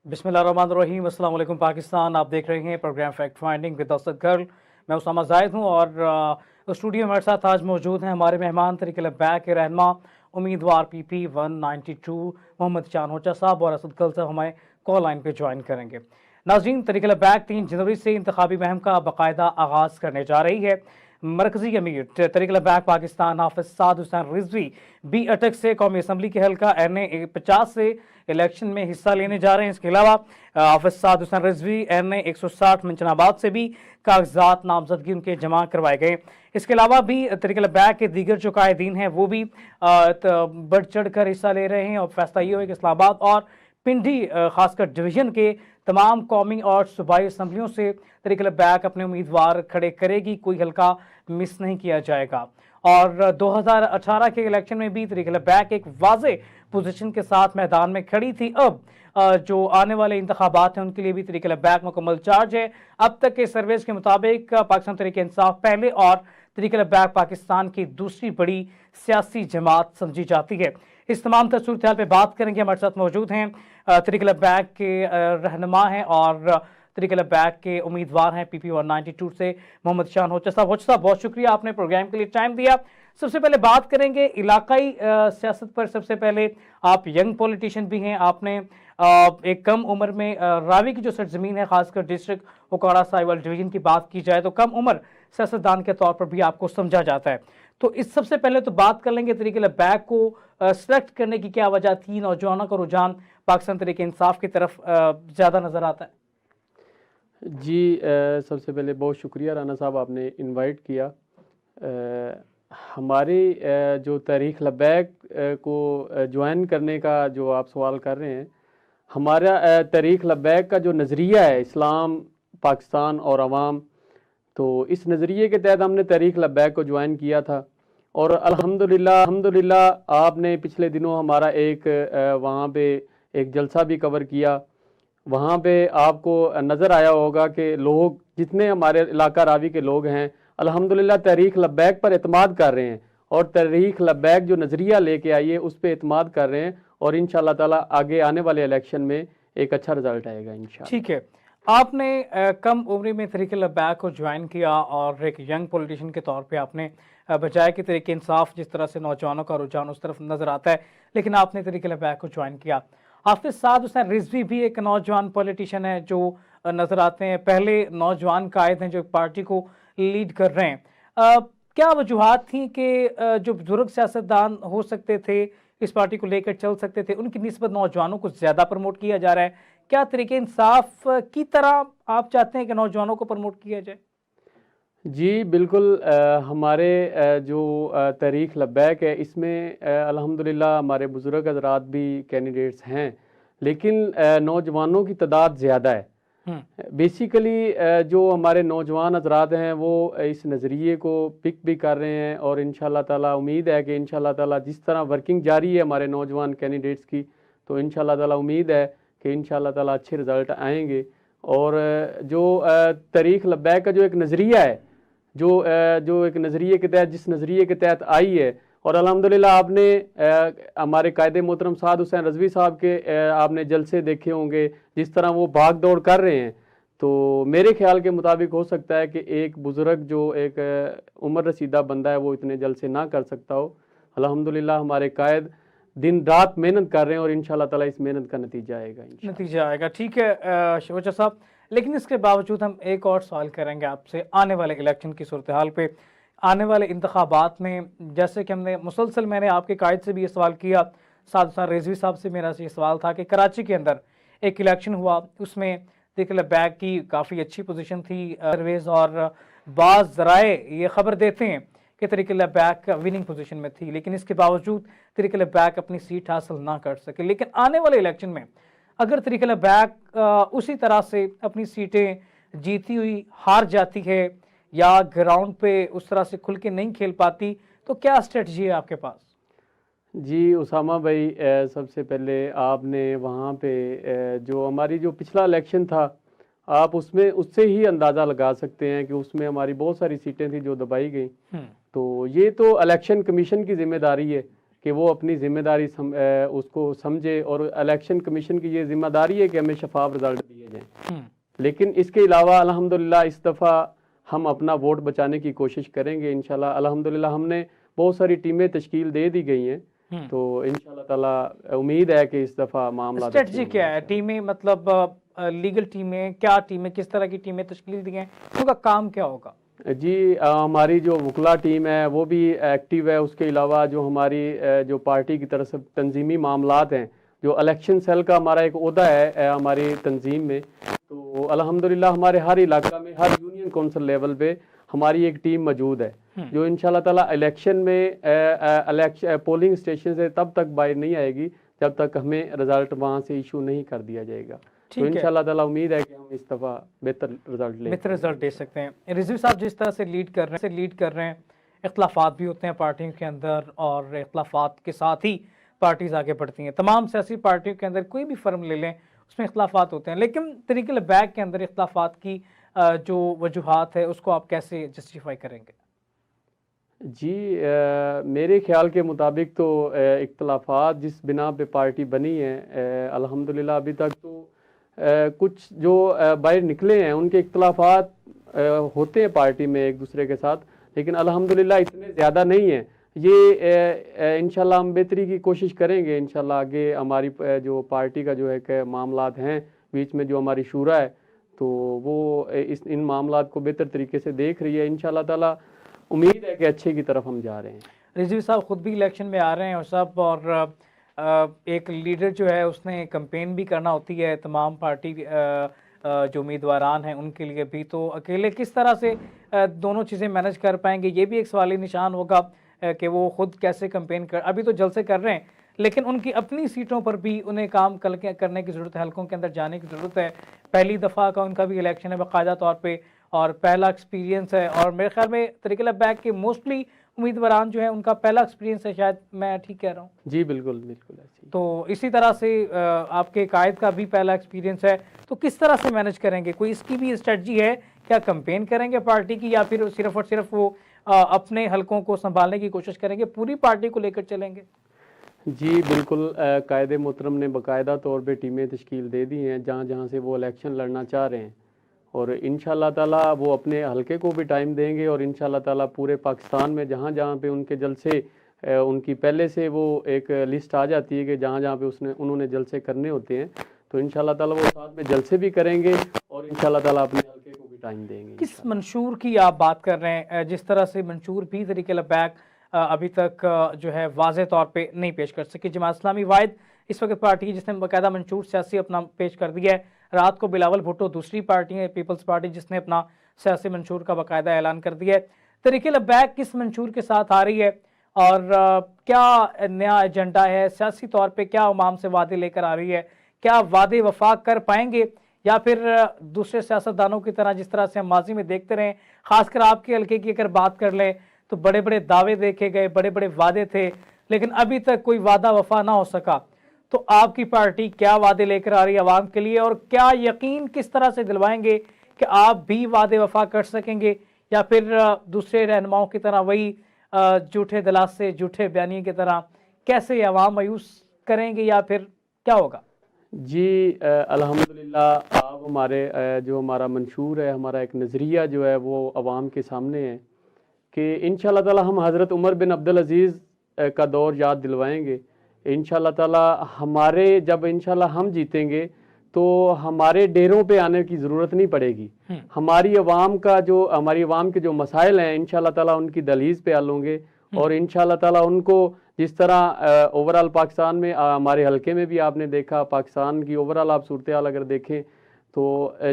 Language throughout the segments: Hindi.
बिस्मिल्लाहिर्रहमानिर्रहीम। अस्सलाम वालेकुम पाकिस्तान। आप देख रहे हैं program fact finding with Asad गर्ल। मैं उसामा जाहिद हूँ और स्टूडियो में हमारे साथ आज मौजूद हैं हमारे मेहमान तरीक़े बैक के रहनमा उम्मीदवार PP 192 मोहम्मद चान होचा साहब और असद गर्ल साहब हमें कॉल लाइन पे ज्वाइन करेंगे। नाज़रीन, तरीक़े बैक 3 जनवरी से इंतखाबी मुहिम का बाकायदा आगाज़ करने जा रही है। मरकजी अमीर तरीक़े बैक पाकिस्तान हाफिज साद हुसैन रिजवी बी अटक से कौमी असम्बली के हल्का NA 50 से इलेक्शन में हिस्सा लेने जा रहे हैं। इसके अलावा हाफिज साद हुसैन रिजवी NA 160 मंचनाबाद से भी कागजात नामजदगी उनके जमा करवाए गए। इसके अलावा भी तरीक़े बैक के दीगर जो कायदीन हैं वो भी बढ़ चढ़ कर हिस्सा ले रहे हैं और फैसला ये हुआ कि इस्लामाबाद और पिंडी खासकर डिवीजन के तमाम कौमी और सूबाई असम्बलियों से तरीक़े बैक अपने उम्मीदवार खड़े करेगी, कोई हल्का मिस नहीं किया जाएगा। और 2018 के इलेक्शन में भी तरीक़े बैक एक वाज़े पोजीशन के साथ मैदान में खड़ी थी। अब जो आने वाले इंतखाबात हैं उनके लिए भी तरीक़े बैक मुकम्मल चार्ज है। अब तक के सर्वेज के मुताबिक पाकिस्तान तहरीक इंसाफ पहले और तरीक़े बैक पाकिस्तान की दूसरी बड़ी सियासी जमात समझी जाती है। इस तमाम सूरत हाल पर बात करेंगे। हमारे साथ मौजूद हैं तरीक़े बैक के रहनुमा हैं और तरीक़े बैक के उम्मीदवार हैं PP 192 से मोहम्मद चान होचा साहब। बहुत शुक्रिया, आपने प्रोग्राम के लिए टाइम दिया। सबसे पहले बात करेंगे इलाकाई सियासत पर। सबसे पहले आप यंग पॉलिटिशियन भी हैं, आपने एक कम उम्र में रावी की जो सरजमीन है खासकर डिस्ट्रिक्ट ओकाड़ा साहिवाल डिवीजन की बात की जाए तो कम उम्र सियासतदान के तौर पर भी आपको समझा जाता है। तो इस सबसे पहले तो बात कर लेंगे तरीक़े बैक को सेलेक्ट करने की क्या वजह थी। नौजवानों का रुझान पाकिस्तान तहरीक इंसाफ की तरफ ज़्यादा नज़र आता है। जी, सबसे पहले बहुत शुक्रिया राना साहब, आपने इनवाइट किया। हमारी जो तहरीक लबैक को ज्वाइन करने का जो आप सवाल कर रहे हैं, हमारा तहरीक लबैक का जो नज़रिया है इस्लाम, पाकिस्तान और अवाम, तो इस नज़रिए के तहत हमने तहरीक लबैक को ज्वाइन किया था। और अल्हम्दुलिल्लाह आपने पिछले दिनों हमारा एक वहाँ पे एक जलसा भी कवर किया। वहाँ पे आपको नज़र आया होगा कि लोग जितने हमारे इलाका रावी के लोग हैं अल्हम्दुलिल्लाह तहरीक लबैक पर एतमाद कर रहे हैं और तहरीक लबैक जो नज़रिया लेके आई है उस पर एतमाद कर रहे हैं और इंशाअल्लाह ताला आगे आने वाले इलेक्शन में एक अच्छा रिजल्ट आएगा इंशाअल्लाह। ठीक है, आपने कम उम्र में तहरीक लबैक को ज्वाइन किया और एक यंग पॉलिटिशियन के तौर पे आपने बजाय कि तहरीक इंसाफ जिस तरह से नौजवानों का रुझान उस तरफ नज़र आता है, लेकिन आपने तहरीक लबैक को ज्वाइन किया। हाफिज साद हुसैन रिजवी भी एक नौजवान पॉलिटिशियन है जो नज़र आते हैं, पहले नौजवान कायद हैं जो पार्टी को लीड कर रहे हैं। क्या वजूहात थी कि जो बुजुर्ग सियासतदान हो सकते थे इस पार्टी को लेकर चल सकते थे, उनकी निस्बत नौजवानों को ज़्यादा प्रमोट किया जा रहा है? क्या तरीके इंसाफ की तरह आप चाहते हैं कि नौजवानों को प्रमोट किया जाए? जी बिल्कुल, हमारे जो तहरीक लबैक है इसमें अल्हम्दुलिल्लाह हमारे बुज़ुर्ग हज़रात भी कैंडिडेट्स हैं, लेकिन नौजवानों की तादाद ज़्यादा है। बेसिकली जो हमारे नौजवान हज़रात हैं वो इस नज़रिए को पिक भी कर रहे हैं और इंशाअल्लाह ताला उम्मीद है कि इंशाअल्लाह ताला जिस तरह वर्किंग जारी है हमारे नौजवान कैंडिडेट्स की, तो इंशाअल्लाह ताला उम्मीद है कि इंशाअल्लाह ताला अच्छे रिज़ल्ट आएंगे। और जो तहरीक लबैक का जो एक नज़रिया है, जो एक नज़रिए के तहत जिस नज़रिए के तहत आई है, और अल्हम्दुलिल्लाह आपने हमारे कायदे मोहतरम साद हुसैन रिजवी साहब के आपने जलसे देखे होंगे, जिस तरह वो भाग दौड़ कर रहे हैं, तो मेरे ख्याल के मुताबिक हो सकता है कि एक बुज़ुर्ग जो एक उम्र रसीदा बंदा है वो इतने जलसे ना कर सकता हो। अल्हम्दुलिल्लाह हमारे कायद दिन रात मेहनत कर रहे हैं और इंशाअल्लाह ताला इस मेहनत का नतीजा आएगा। ठीक है शोचा साहब, लेकिन इसके बावजूद हम एक और सवाल करेंगे आपसे आने वाले इलेक्शन की सूरत हाल पे। आने वाले इंतखाबात में जैसे कि हमने मुसलसल, मैंने आपके कायद से भी ये सवाल किया, साद हुसैन रिजवी साहब से मेरा ये सवाल था कि कराची के अंदर एक इलेक्शन हुआ, उसमें तहरीक लबैक की काफ़ी अच्छी पोजीशन थी सर्वेज और बाज़ ज़राए ये खबर देते हैं कि तहरीक लबैक विनिंग पोजीशन में थी, लेकिन इसके बावजूद तहरीक लबैक अपनी सीट हासिल ना कर सके। लेकिन आने वाले इलेक्शन में अगर तहरीक लबैक उसी तरह से अपनी सीटें जीती हुई हार जाती है या ग्राउंड पे उस तरह से खुल के नहीं खेल पाती, तो क्या स्ट्रेटजी है आपके पास? जी उसामा भाई, सबसे पहले आपने वहाँ पे जो हमारी जो पिछला इलेक्शन था आप उसमें उससे ही अंदाज़ा लगा सकते हैं कि उसमें हमारी बहुत सारी सीटें थी जो दबाई गई। तो ये तो इलेक्शन कमीशन की जिम्मेदारी है कि वो अपनी ज़िम्मेदारी उसको समझे, और इलेक्शन कमीशन की ये ज़िम्मेदारी है कि हमें शफाफ रिज़ल्ट दिए जाएँ। लेकिन इसके अलावा अल्हम्दुलिल्लाह इस दफ़ा हम अपना वोट बचाने की कोशिश करेंगे इंशाल्लाह। अल्हम्दुलिल्लाह हमने बहुत सारी टीमें तश्कील दे दी गई हैं, तो इंशाल्लाह ताला उम्मीद है कि इस दफ़ा मामला स्ट्रेटजी क्या है? टीमें मतलब लीगल टीमें, क्या टीमें, किस तरह की टीमें तश्कील दी हैं, उनका काम क्या होगा? जी हमारी जो वकला टीम है वो भी एक्टिव है। उसके अलावा जो हमारी जो पार्टी की तरफ से तंजीमी मामलात हैं, जो इलेक्शन सेल का हमारा एक ओहदा है हमारी तंजीम में, तो अल्हम्दुलिल्लाह हमारे हर इलाका में, हर यूनियन कौंसिल लेवल पे हमारी एक टीम मौजूद है, जो इंशाल्लाह ताला इलेक्शन में पोलिंग स्टेशन से तब तक बाहर नहीं आएगी जब तक हमें रिजल्ट वहाँ से इशू नहीं कर दिया जाएगा। तो इंशाल्लाह ताला उम्मीद है कि हम इस दफ़ा बेहतर रिजल्ट दे सकते हैं। रिजवी साहब जिस तरह से लीड कर रहे हैं, इख्तलाफात भी होते हैं पार्टियों के अंदर, और इख्तलाफात के साथ ही पार्टीज़ आगे बढ़ती हैं। तमाम सियासी पार्टियों के अंदर कोई भी फर्म ले लें, उसमें इख्तलाफात होते हैं, लेकिन तरीके बैग के अंदर इख्तलाफात की जो वजूहात है उसको आप कैसे जस्टिफाई करेंगे? जी मेरे ख्याल के मुताबिक तो इख्तलाफात जिस बिना पे पार्टी बनी है, अल्हम्दुलिल्लाह अभी तक तो कुछ जो बाहर निकले हैं उनके इख्तलाफात होते हैं पार्टी में एक दूसरे के साथ, लेकिन अल्हम्दुलिल्लाह इतने ज़्यादा नहीं हैं। ये इंशाल्लाह हम बेहतरी की कोशिश करेंगे। इंशाल्लाह आगे हमारी जो पार्टी का जो है कि मामलात हैं बीच में, जो हमारी शूरा है, तो वो इन मामलात को बेहतर तरीके से देख रही है। इंशाल्लाह ताला उम्मीद है कि अच्छे की तरफ हम जा रहे हैं। रिजवी साहब खुद भी इलेक्शन में आ रहे हैं और सब, और एक लीडर जो है उसने कैंपेन भी करना होती है, तमाम पार्टी जो उम्मीदवारान हैं उनके लिए भी, तो अकेले किस तरह से दोनों चीज़ें मैनेज कर पाएंगे, ये भी एक सवाली निशान होगा कि वो खुद कैसे कैंपेन कर, अभी तो जलसे कर रहे हैं लेकिन उनकी अपनी सीटों पर भी उन्हें काम करने की ज़रूरत है, हलकों के अंदर जाने की ज़रूरत है। पहली दफ़ा का उनका भी इलेक्शन है बाकायदा तौर पर, और पहला एक्सपीरियंस है, और मेरे ख्याल में तरीके बैग के मोस्टली उम्मीदवारान जो है उनका पहला एक्सपीरियंस है, शायद मैं ठीक कह रहा हूँ? जी बिल्कुल बिल्कुल ऐसी। तो इसी तरह से आपके कायद का भी पहला एक्सपीरियंस है, तो किस तरह से मैनेज करेंगे? कोई इसकी भी स्ट्रेटजी है? क्या कैंपेन करेंगे पार्टी की, या फिर सिर्फ और सिर्फ वो अपने हलकों को संभालने की कोशिश करेंगे, पूरी पार्टी को लेकर चलेंगे? जी बिल्कुल कायदे मोहतरम ने बाकायदा तौर पे टीमें तश्कील दे दी हैं जहाँ जहाँ से वो इलेक्शन लड़ना चाह रहे हैं, और इंशाल्लाह ताला वो अपने हलके को भी टाइम देंगे, और इंशाल्लाह ताला पूरे पाकिस्तान में जहाँ जहाँ पे उनके जलसे उनकी पहले से वो एक लिस्ट आ जाती है कि जहाँ जहाँ पे उन्होंने जलसे करने होते हैं, तो इंशाल्लाह ताला वो साथ में जलसे भी करेंगे और इंशाल्लाह ताला अपने हलके को भी टाइम देंगे। किस मंशूर की आप बात कर रहे हैं? जिस तरह से मंशूर भी तरीके बैग अभी तक जो है वाज़े तौर पे नहीं पेश कर सकी। जमात इस्लामी वाहिद इस वक्त पार्टी है जिसने बाकायदा मंशूर सियासी अपना पेश कर दिया है। रात को बिलावल भुट्टो दूसरी पार्टी है पीपल्स पार्टी जिसने अपना सियासी मंशूर का बाकायदा ऐलान कर दिया है। तरीके बैग किस मंशूर के साथ आ रही है, और क्या नया एजेंडा है सियासी तौर पर, क्या अवाम से वादे लेकर आ रही है, क्या वादे वफा कर पाएंगे, या फिर दूसरे सियासतदानों की तरह जिस तरह से हम माजी में देखते रहे, खासकर आपके हल्के की अगर बात कर लें तो बड़े बड़े दावे देखे गए, बड़े बड़े वादे थे, लेकिन अभी तक कोई वादा वफा ना हो सका। तो आपकी पार्टी क्या वादे लेकर आ रही है आवाम के लिए, और क्या यकीन किस तरह से दिलवाएंगे कि आप भी वादे वफा कर सकेंगे, या फिर दूसरे रहनुमाओं की तरह वही झूठे दलासे झूठे बयानी की तरह कैसे आवाम मायूस करेंगे, या फिर क्या होगा? जी अल्हम्दुलिल्लाह आप हमारे जो हमारा मंशूर है, हमारा एक नज़रिया जो है वो आवाम के सामने है कि इंशाल्लाह ताला हम हज़रत उमर बिन अब्दुल अज़ीज़ का दौर याद दिलवाएंगे। इंशाल्लाह ताला हमारे जब इंशाल्लाह हम जीतेंगे तो हमारे डेरों पे आने की ज़रूरत नहीं पड़ेगी। हमारी आवाम के जो मसाइल हैं इंशाल्लाह ताला उनकी दहलीज़ पे हल होंगे, और इंशाल्लाह ताला उनको जिस तरह ओवरऑल पाकिस्तान में हमारे हलके में भी आपने देखा, पाकिस्तान की ओवरऑल आप सूरत हाल अगर देखें तो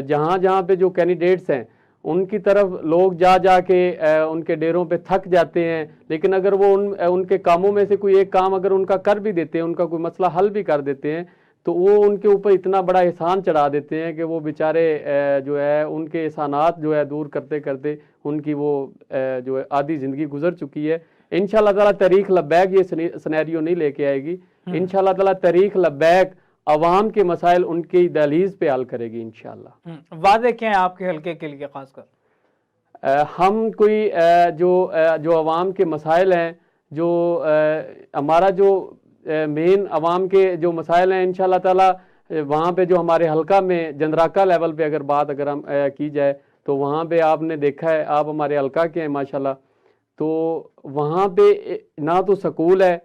जहाँ जहाँ पे जो कैंडिडेट्स हैं उनकी तरफ लोग जा के उनके डेरों पे थक जाते हैं, लेकिन अगर वो उनके कामों में से कोई एक काम अगर उनका कर भी देते हैं, उनका कोई मसला हल भी कर देते हैं, तो वो उनके ऊपर इतना बड़ा एहसान चढ़ा देते हैं कि वो बेचारे जो है उनके एहसानात जो है दूर करते करते उनकी वो जो है आधी ज़िंदगी गुजर चुकी है। इंशाल्लाह ताला तरीक लब्बैक ये सिनेरियो नहीं लेके आएगी। इंशाल्लाह ताला तरीक लब्बैक अवाम के मसाइल उनकी दहलीज पे हल करेगी इंशाल्लाह। वादे क्या हैं आपके हल्के के लिए खासकर? हम कोई जो अवाम के मसाइल हैं, जो हमारा जो मेन आवाम के जो मसाइल हैं इंशाल्लाह ताला वहाँ पे जो हमारे हलका में जंदराका लेवल पे अगर बात अगर हम की जाए तो वहाँ पे आपने देखा है, आप हमारे हलका के हैं माशाल्लाह, तो वहाँ पे ना तो स्कूल है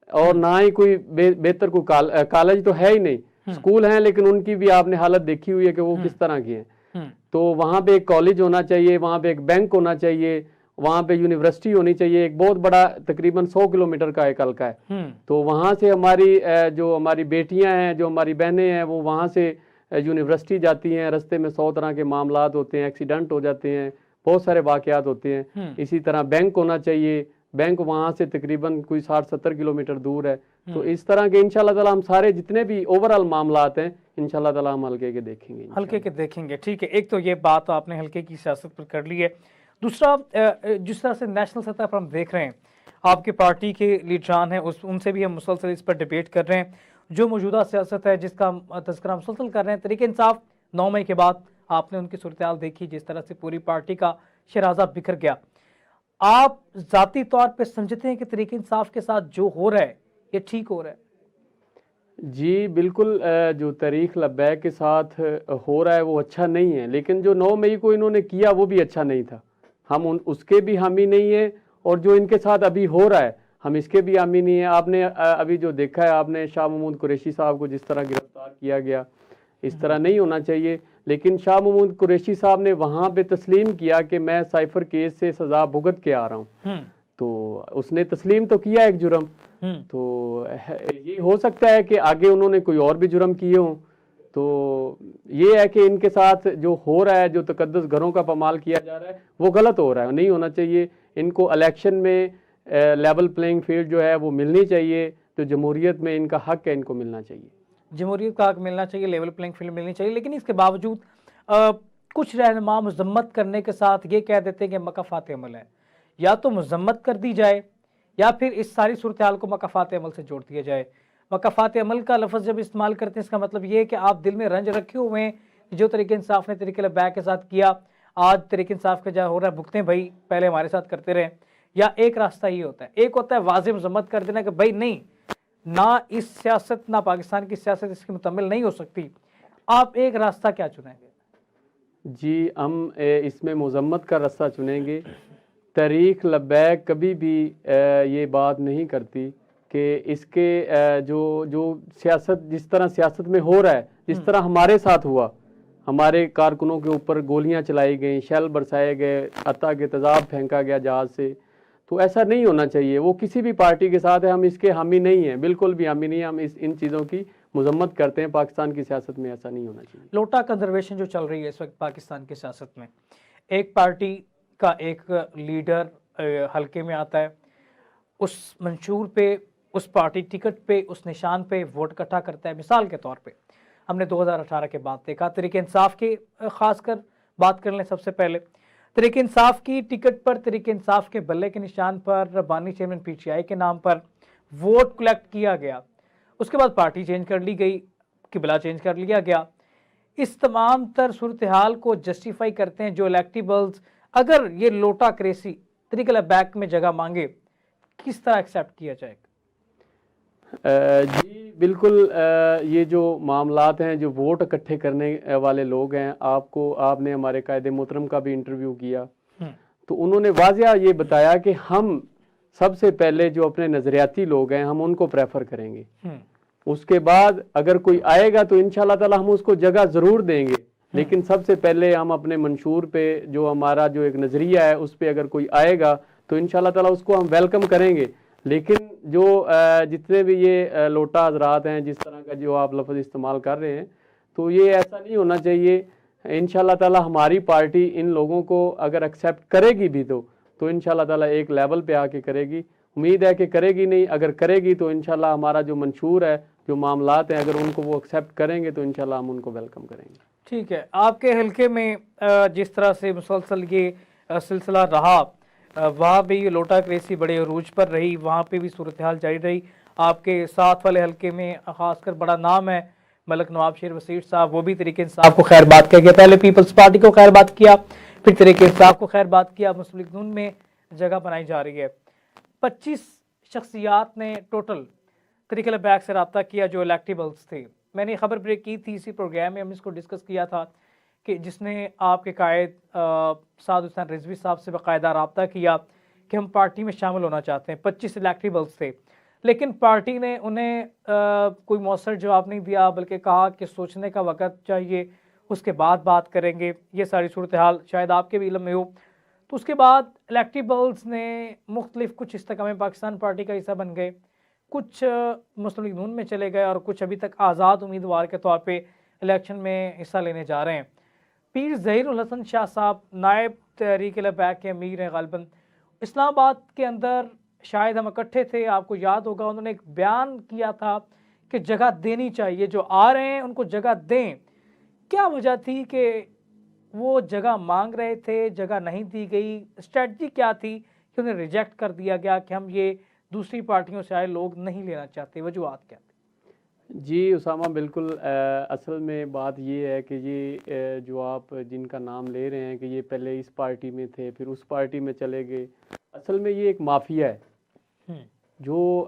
और ना ही कोई बेहतर कोई कॉलेज तो है ही नहीं। स्कूल हैं लेकिन उनकी भी आपने हालत देखी हुई है कि वो किस तरह की हैं। तो वहाँ पे एक कॉलेज होना चाहिए, वहाँ पे एक बैंक होना चाहिए, वहाँ पे यूनिवर्सिटी होनी चाहिए। एक बहुत बड़ा तकरीबन 100 किलोमीटर का एक हल्का है। तो वहाँ से हमारी जो हमारी बेटियां हैं, जो हमारी बहनें हैं, वो वहाँ से यूनिवर्सिटी जाती हैं। रास्ते में 100 तरह के मामलात होते हैं, एक्सीडेंट हो जाते हैं, बहुत सारे वाकयात होते हैं। इसी तरह बैंक होना चाहिए, बैंक वहाँ से तकरीबन कोई 60-70 किलोमीटर दूर है। तो इस तरह के इंशाल्लाह ताला हम सारे जितने भी ओवरऑल मामलात हैं इंशाल्लाह ताला हम हल्के के देखेंगे। हल्के के देखेंगे, ठीक है। एक तो ये बात आपने हल्के की सियासत पर कर ली है। दूसरा, जिस तरह से नेशनल सतह पर हम देख रहे हैं, आपकी पार्टी के लीडरान हैं, उनसे भी हम मुसलसल इस पर डिबेट कर रहे हैं। जो मौजूदा सियासत है जिसका तज़किरा मुसलसल कर रहे हैं, तरीके इंसाफ 9 मई के बाद आपने उनकी सूरत-ए-हाल देखी, जिस तरह से पूरी पार्टी का शराजा बिखर गया। आप ज़ाती तौर पे समझते हैं कि तरीके इंसाफ के साथ जो हो रहा है ये ठीक हो रहा है? जी बिल्कुल, जो तरीक़ लब्बैक के साथ हो रहा है वो अच्छा नहीं है, लेकिन जो 9 मई को इन्होंने किया वो भी अच्छा नहीं था। हम उसके भी हामी नहीं है और जो इनके साथ अभी हो रहा है हम इसके भी हामी नहीं है। आपने अभी जो देखा है, आपने शाह महमूद कुरैशी साहब को जिस तरह गिरफ्तार किया गया, इस तरह नहीं होना चाहिए। लेकिन शाह महमूद कुरैशी साहब ने वहाँ पे तस्लीम किया कि मैं साइफर केस से सज़ा भुगत के आ रहा हूँ। तो उसने तस्लीम तो किया एक जुर्म। तो ये हो सकता है कि आगे उन्होंने कोई और भी जुर्म किए हों। तो ये है कि इनके साथ जो हो रहा है, जो तकद्दुस घरों का पमाल किया जा रहा है वो गलत हो रहा है, नहीं होना चाहिए। इनको इलेक्शन में लेवल प्लेइंग फील्ड जो है वो मिलनी चाहिए। तो जमहूरियत में इनका हक है, इनको मिलना चाहिए। जमहूरियत का हक मिलना चाहिए, लेवल प्लेइंग फील्ड मिलनी चाहिए। लेकिन इसके बावजूद कुछ रहनुमा मजम्मत करने के साथ ये कह देते हैं कि मकाफात अमल है। या तो मजम्मत कर दी जाए या फिर इस सारी सूरत हाल को मकाफात अमल से जोड़ दिया जाए। मकाफात अमल का लफ्ज़ जब इस्तेमाल करते हैं, इसका मतलब ये है कि आप दिल में रंज रखे हुए हैं। जो तरीके इंसाफ ने तरीके लब्बैक के साथ किया, आज तरीके इंसाफ का जहाँ हो रहा है भुगतें भाई, पहले हमारे साथ करते रहे। या एक रास्ता ये होता है, एक होता है वाज़ेह मजम्मत कर देना कि भाई नहीं, ना इस सियासत ना पाकिस्तान की सियासत इसकी मुकम्मल नहीं हो सकती। आप एक रास्ता क्या चुनेंगे? जी, हम इसमें मजम्मत का रास्ता चुनेंगे। तरीक़ लब्बैक कभी भी ये बात नहीं करती कि इसके जो सियासत, जिस तरह सियासत में हो रहा है, जिस तरह हमारे साथ हुआ, हमारे कारकुनों के ऊपर गोलियां चलाई गई, शेल बरसाए गए, अता के तेज़ाब फेंका गया जहाज़ से, तो ऐसा नहीं होना चाहिए। वो किसी भी पार्टी के साथ है, हम इसके हामी नहीं हैं, बिल्कुल भी हामी नहीं है। हम इन चीज़ों की मजम्मत करते हैं। पाकिस्तान की सियासत में ऐसा नहीं होना चाहिए। लोटा कंजर्वेशन जो चल रही है इस वक्त पाकिस्तान की सियासत में, एक पार्टी का एक लीडर हल्के में आता है, उस मंशूर पे, उस पार्टी टिकट पे, उस निशान पे वोट इकट्ठा करता है। मिसाल के तौर पे हमने 2018 के बाद देखा, तरीके इंसाफ की खासकर बात कर लें। सबसे पहले तरीके इंसाफ की टिकट पर, तरीके इंसाफ के बल्ले के निशान पर बानी चेयरमैन PTI के नाम पर वोट कलेक्ट किया गया। उसके बाद पार्टी चेंज कर ली गई, किबला चेंज कर लिया गया। इस तमाम तर सूरत हाल को जस्टिफाई करते हैं जो इलेक्टेबल्स, अगर ये लोटा क्रेसी तरीके लब्बैक में जगह मांगे, किस तरह एक्सेप्ट किया जाएगा? जी बिल्कुल, ये जो मामलात हैं, जो वोट इकट्ठे करने वाले लोग हैं, आपने हमारे कायदे मोहतरम का भी इंटरव्यू किया, तो उन्होंने वाज़िया ये बताया कि हम सबसे पहले जो अपने नज़रियाती लोग हैं हम उनको प्रेफर करेंगे। उसके बाद अगर कोई आएगा तो इंशाल्लाह ताला हम उसको जगह ज़रूर देंगे, लेकिन सबसे पहले हम अपने मंशूर पे, जो हमारा जो एक नज़रिया है उस पर अगर कोई आएगा तो इंशाल्लाह ताला उसको हम वेलकम करेंगे। लेकिन जो जितने भी ये लोटा हजरात हैं, जिस तरह का जो आप लफ्ज़ इस्तेमाल कर रहे हैं, तो ये ऐसा नहीं होना चाहिए। इंशाल्लाह ताला हमारी पार्टी इन लोगों को अगर एक्सेप्ट करेगी भी तो इंशाल्लाह ताला एक लेवल पे आके करेगी। उम्मीद है कि करेगी नहीं, अगर करेगी तो इंशाल्लाह हमारा जो मंशूर है, जो मामलात हैं, अगर उनको वो एक्सेप्ट करेंगे तो इंशाल्लाह हम उनको वेलकम करेंगे। ठीक है। आपके हल्के में जिस तरह से मुसलसल ये सिलसिला रहा, वहाँ भी ये लोटा क्रेसी बड़े अरूज पर रही, वहाँ पे भी सूरत हाल जारी रही। आपके साथ वाले हल्के में खासकर बड़ा नाम है मलक नवाब शेर वसीर साहब, वो भी तरीके इंसाफ को खैर बात किया गया। पहले पीपल्स पार्टी को खैर बात किया, फिर तरीके इंसाफ को खैर बात किया। मुस्लिम लीग नून में जगह बनाई जा रही है। 25 शख्सियात ने टोटल तरीके लबैक से रब्ता किया जो इलेक्टिबल्स थे। मैंने खबर ब्रेक की थी, इसी प्रोग्राम में हम इसको डिस्कस किया था कि जिसने आपके कायद साद हुसैन रिजवी साहब से बाकायदा रब्ता किया कि हम पार्टी में शामिल होना चाहते हैं। 25 इलेक्टिबल्स थे, लेकिन पार्टी ने उन्हें कोई मौसर जवाब नहीं दिया, बल्कि कहा कि सोचने का वक़्त चाहिए, उसके बाद बात करेंगे। ये सारी सूरत हाल शायद आपके भी इल्म में हो। तो उसके बाद इलेक्टिबल्स ने मुख्तलिफ कुछ इस्तेकाम पाकिस्तान पार्टी का हिस्सा बन गए, कुछ मुस्लिम लीग नून में चले गए और कुछ अभी तक आज़ाद उम्मीदवार के तौर पे इलेक्शन में हिस्सा लेने जा रहे हैं। पीर ज़हीरुल हसन शाह साहब नायब तहरीक लबैक के अमीर हैं गालिबन। इस्लामाबाद के अंदर शायद हम इकट्ठे थे, आपको याद होगा, उन्होंने एक बयान किया था कि जगह देनी चाहिए, जो आ रहे हैं उनको जगह दें। क्या वजह थी कि वो जगह मांग रहे थे, जगह नहीं दी गई? स्ट्रेटजी क्या थी कि उन्हें रिजेक्ट कर दिया गया कि हम ये दूसरी पार्टियों से आए लोग नहीं लेना चाहते? वजूहत क्या थी? जी उसामा, बिल्कुल असल में बात ये है कि ये जो आप जिनका नाम ले रहे हैं कि ये पहले इस पार्टी में थे, फिर उस पार्टी में चले गए, असल में ये एक माफिया है जो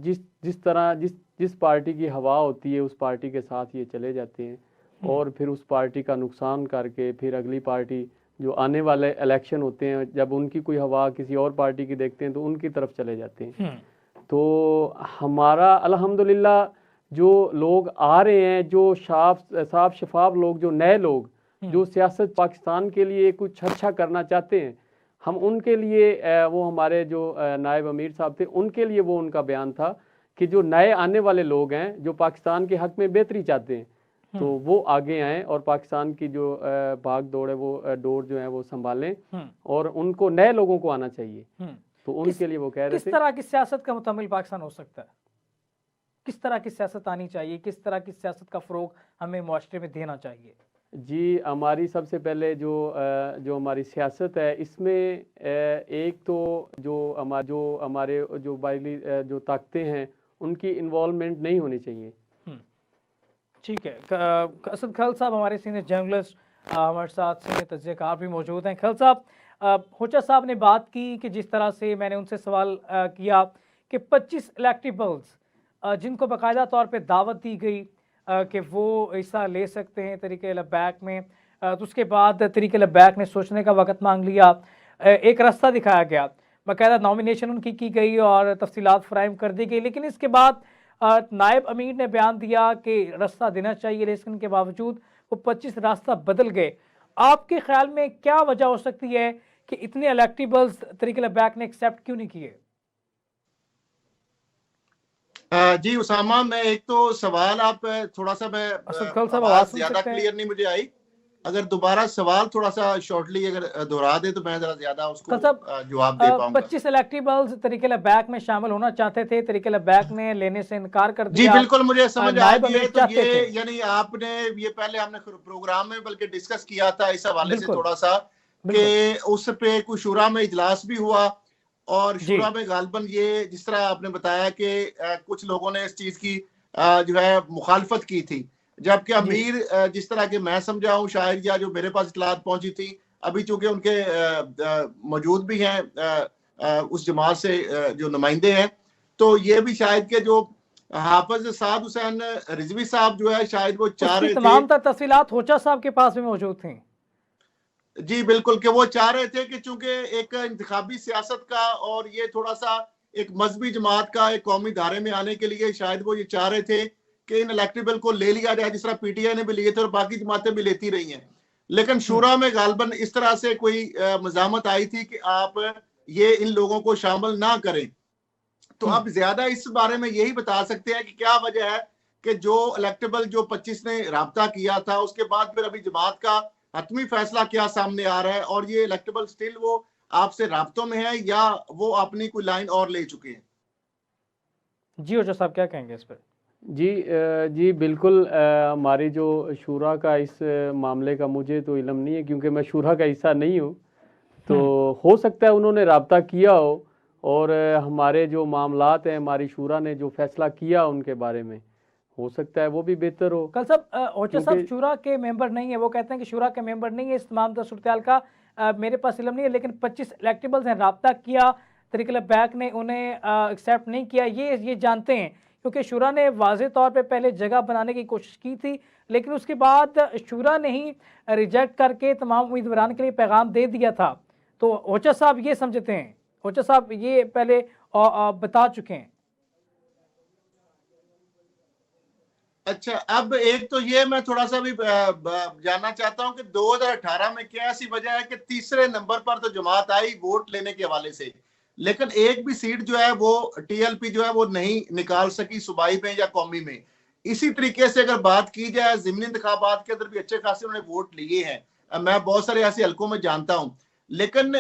जिस पार्टी की हवा होती है उस पार्टी के साथ ये चले जाते हैं और फिर उस पार्टी का नुकसान करके फिर अगली पार्टी जो आने वाले इलेक्शन होते हैं, जब उनकी कोई हवा किसी और पार्टी की देखते हैं तो उनकी तरफ चले जाते हैं। तो हमारा अल्हम्दुलिल्लाह जो लोग आ रहे हैं, जो साफ शफाफ लोग, जो नए लोग जो सियासत पाकिस्तान के लिए कुछ अच्छा करना चाहते हैं, हम उनके लिए वो हमारे जो नायब अमीर साहब थे उनके लिए वो उनका बयान था कि जो नए आने वाले लोग हैं जो पाकिस्तान के हक में बेहतरी चाहते हैं तो वो आगे आएँ और पाकिस्तान की जो भाग दौड़ है वो डोर जो है वो संभालें और उनको नए लोगों को आना चाहिए। तो उनके लिए वो कह रहे थे किस तरह की सियासत का मुतमिल पाकिस्तान हो सकता है? किस तरह की सियासत आनी चाहिए? किस तरह की सियासत का फ़रोग हमें मुआशरे में देना चाहिए? जी, हमारी सबसे पहले जो हमारी सियासत है इसमें एक तो जो हमारे जो बाहरी जो ताकतें हैं उनकी इन्वॉल्वमेंट नहीं होनी चाहिए। ठीक है। असद खल साहब हमारे सीनियर जर्नलिस्ट हमारे साथ सीनियर तज्ज़ियाकार भी मौजूद हैं। खल साहब, होचा साहब ने बात की कि जिस तरह से मैंने उनसे सवाल किया कि 25 इलेक्टिबल्स जिनको बाकायदा तौर पे दावत दी गई कि वो हिस्सा ले सकते हैं तरीके लबैक में, तो उसके बाद तरीके लबैक ने सोचने का वक़्त मांग लिया, एक रास्ता दिखाया गया, बाकायदा नॉमिनेशन उनकी की गई और तफसीलात फ़राहम कर दी गई, लेकिन इसके बाद नायब अमीर ने बयान दिया कि रास्ता देना चाहिए, लेकिन के बावजूद वो 25 रास्ता बदल गए। आपके ख्याल में क्या वजह हो सकती है कि इतने इलेक्टिबल्स तरीके लबैक ने एक्सेप्ट क्यों नहीं किए? जी उसामा, मैं एक तो सवाल आप थोड़ा सा मैं आवाज ज्यादा क्लियर नहीं मुझे आई, अगर दोबारा सवाल थोड़ा सा शॉर्टली अगर दोहरा दे तो मैं जरा ज्यादा उसको जवाब दे पाऊंगा। 25 इलेक्टिबल्स तरीके लबैक में शामिल होना चाहते थे, तरीके लबैक ने लेने से इनकार कर दिया। जी बिल्कुल, मुझे समझ आ गई है। तो ये यानी आपने ये पहले हमने प्रोग्राम में बल्कि डिस्कस किया था इस हवाले से थोड़ा सा कि उस पे कुछ शुरा में इजलास भी हुआ और शुरा में गालबन ये जिस तरह आपने बताया कि कुछ लोगों ने इस चीज की जो है मुखालफत की थी, जबकि अमीर जिस तरह के मैं समझा हूँ शायद या जो मेरे पास इतलात पहुंची थी, अभी चूंकि उनके मौजूद भी हैं उस जमात से जो नुमाइंदे हैं, तो ये भी शायद के जो हाफिज साद हुसैन रिजवी साहब जो है शायद वो चाह रहे थे, तमाम तफसीलात होचा साहब के पास भी मौजूद थी। जी बिल्कुल, कि वो चाह रहे थे कि चूंकि एक इंतखाबी सियासत का और ये थोड़ा सा एक मजहबी जमात का एक कौमी धारे में आने के लिए शायद वो ये चाह रहे थे कि इन इलेक्टेबल को ले लिया जाए, जिस तरह पीटीआई ने भी लिए थे और बाकी जमातें भी लेती रही हैं। लेकिन शूरा में गालबन इस तरह से कोई मज़ामत आई थी कि आप ये इन लोगों को शामिल ना करें। तो आप ज्यादा इस बारे में यही बता सकते हैं कि क्या वजह है कि जो इलेक्टेबल जो 25 ने राब्ता किया था उसके बाद फिर अभी जमात का हतमी फैसला क्या सामने आ रहा है और ये इलेक्टेबल स्टिल वो आपसे राब्तों में है या वो अपनी कोई लाइन और ले चुके हैं? जी होचा साहब क्या कहेंगे इस पर? जी बिल्कुल, हमारी जो शूरा का इस मामले का मुझे तो इल्म नहीं है क्योंकि मैं शूरा का हिस्सा नहीं हूँ। तो हो सकता है उन्होंने राब्ता किया हो और हमारे जो मामलात हैं हमारी शूरा ने जो फैसला किया उनके बारे में हो सकता है वो भी बेहतर हो। कल साहब होचा साहब शूरा के मेंबर नहीं है, वो कहते हैं कि शूरा के मेंबर नहीं है, इस तमाम सूरत का मेरे पास इल्म नहीं है, लेकिन 25 इलेक्टेबल्स हैं, राब्ता किया तरीके लबैक ने उन्हें एक्सेप्ट नहीं किया, ये जानते हैं, क्योंकि शुरा ने वाज़ेह तौर पे पहले जगह बनाने की कोशिश की थी, लेकिन उसके बाद शुरा ने ही रिजेक्ट करके तमाम उम्मीदवारान के लिए पैगाम दे दिया था। तो होचा साहब ये समझते हैं, होचा साहब ये पहले बता चुके हैं। अच्छा, अब एक तो ये मैं थोड़ा सा भी जानना चाहता हूं कि 2018 में क्या ऐसी वजह है कि तीसरे नंबर पर तो जमात आई वोट लेने के हवाले से, लेकिन एक भी सीट जो है वो टीएलपी जो है वो नहीं निकाल सकी सूबाई में या कौमी में। इसी तरीके से अगर बात की जाए ज़िमनी इंतखाबात के अंदर भी अच्छे खासे उन्होंने वोट लिए हैं, मैं बहुत सारे ऐसे हलकों में जानता हूं, लेकिन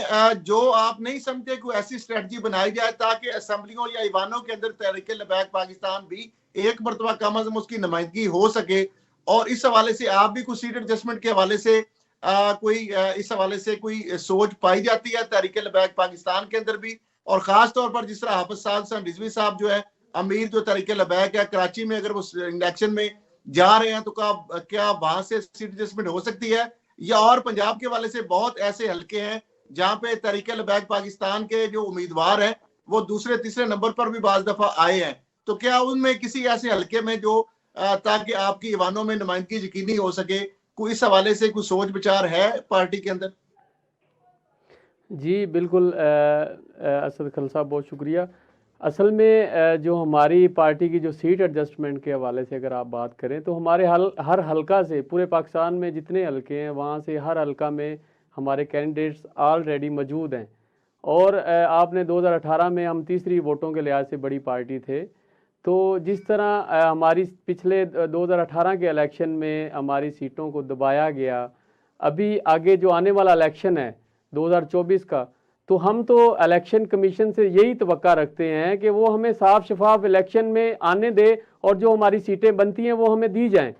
जो आप नहीं समझते कोई ऐसी स्ट्रेटजी बनाई जाए ताकि असम्बलियों या ईवानों के अंदर तहरीक लबैक पाकिस्तान भी एक मरतबा कम अज़ कम उसकी नुमाइंदगी हो सके, और इस हवाले से आप भी कुछ सीट एडजस्टमेंट के हवाले से इस हवाले से कोई सोच पाई जाती है तहरीक लबैक पाकिस्तान के अंदर भी, और खास तौर पर जिस तरह हाफिज साद रिजवी साहब जो है अमीर जो तहरीक लबैक है कराची में, अगर वो इलेक्शन में जा रहे हैं तो क्या वहां से सीट एडजस्टमेंट हो सकती है, या और पंजाब के हवाले से बहुत ऐसे हलके हैं जहां पे तहरीक लबैक पाकिस्तान के जो उम्मीदवार हैं वो दूसरे तीसरे नंबर पर भी बाज दफा आए हैं, तो क्या उनमें किसी ऐसे हलके में जो ताकि आपकी ईवानों में नुमाइंदगी यकीनी हो सके, कोई इस हवाले से कोई सोच विचार है पार्टी के अंदर? जी बिल्कुल असद खल साहब, बहुत शुक्रिया। असल में जो हमारी पार्टी की जो सीट एडजस्टमेंट के हवाले से अगर आप बात करें तो हमारे हर हलका से, पूरे पाकिस्तान में जितने हलके हैं वहाँ से हर हलका में हमारे कैंडिडेट्स ऑलरेडी मौजूद हैं, और आपने 2018 में हम तीसरी वोटों के लिहाज से बड़ी पार्टी थे, तो जिस तरह हमारी पिछले 2018 के इलेक्शन में हमारी सीटों को दबाया गया, अभी आगे जो आने वाला इलेक्शन है 2024 का, तो हम तो इलेक्शन कमीशन से यही तवक्का रखते हैं कि वो हमें साफ शफाफ इलेक्शन में आने दे और जो हमारी सीटें बनती हैं वो हमें दी जाएं।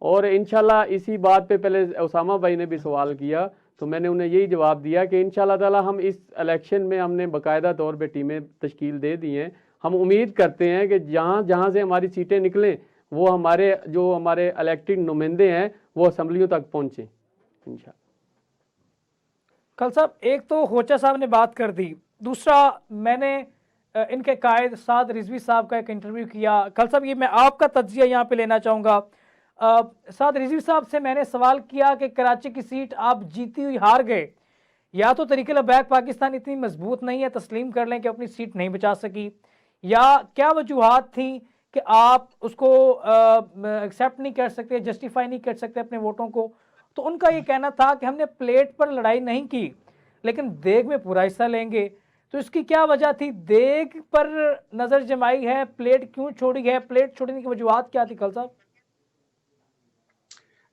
और इंशाल्लाह इसी बात पे पहले उसामा भाई ने भी सवाल किया तो मैंने उन्हें यही जवाब दिया कि इंशाल्लाह ताला हम इस इलेक्शन में हमने बाकायदा तौर पे टीमें तश्कील दे दी हैं। हम उम्मीद करते हैं कि जहाँ जहाँ से हमारी सीटें निकलें वो हमारे जो हमारे इलेक्टेड नुमाइंदे हैं वो असम्बलियों तक पहुँचें इंशाल्लाह। खल साहब, एक तो होचा साहब ने बात कर दी, दूसरा मैंने इनके कायद साद रिजवी साहब का एक इंटरव्यू किया। खल साहब, ये मैं आपका तज्जिया यहाँ पे लेना चाहूँगा। साद रिजवी साहब से मैंने सवाल किया कि कराची की सीट आप जीती हुई हार गए, या तो तरीके लबैक पाकिस्तान इतनी मजबूत नहीं है, तस्लीम कर लें कि अपनी सीट नहीं बचा सकी, या क्या वजूहात थी कि आप उसको एक्सेप्ट नहीं कर सकते, जस्टिफाई नहीं कर सकते अपने वोटों को। तो उनका ये कहना था कि हमने प्लेट पर लड़ाई नहीं की लेकिन देग में पूरा हिस्सा लेंगे। तो इसकी क्या वजह थी, देग पर नजर जमाई है, प्लेट क्यों छोड़ी है, प्लेट छोड़ने की वजूहात क्या थी खल साहब?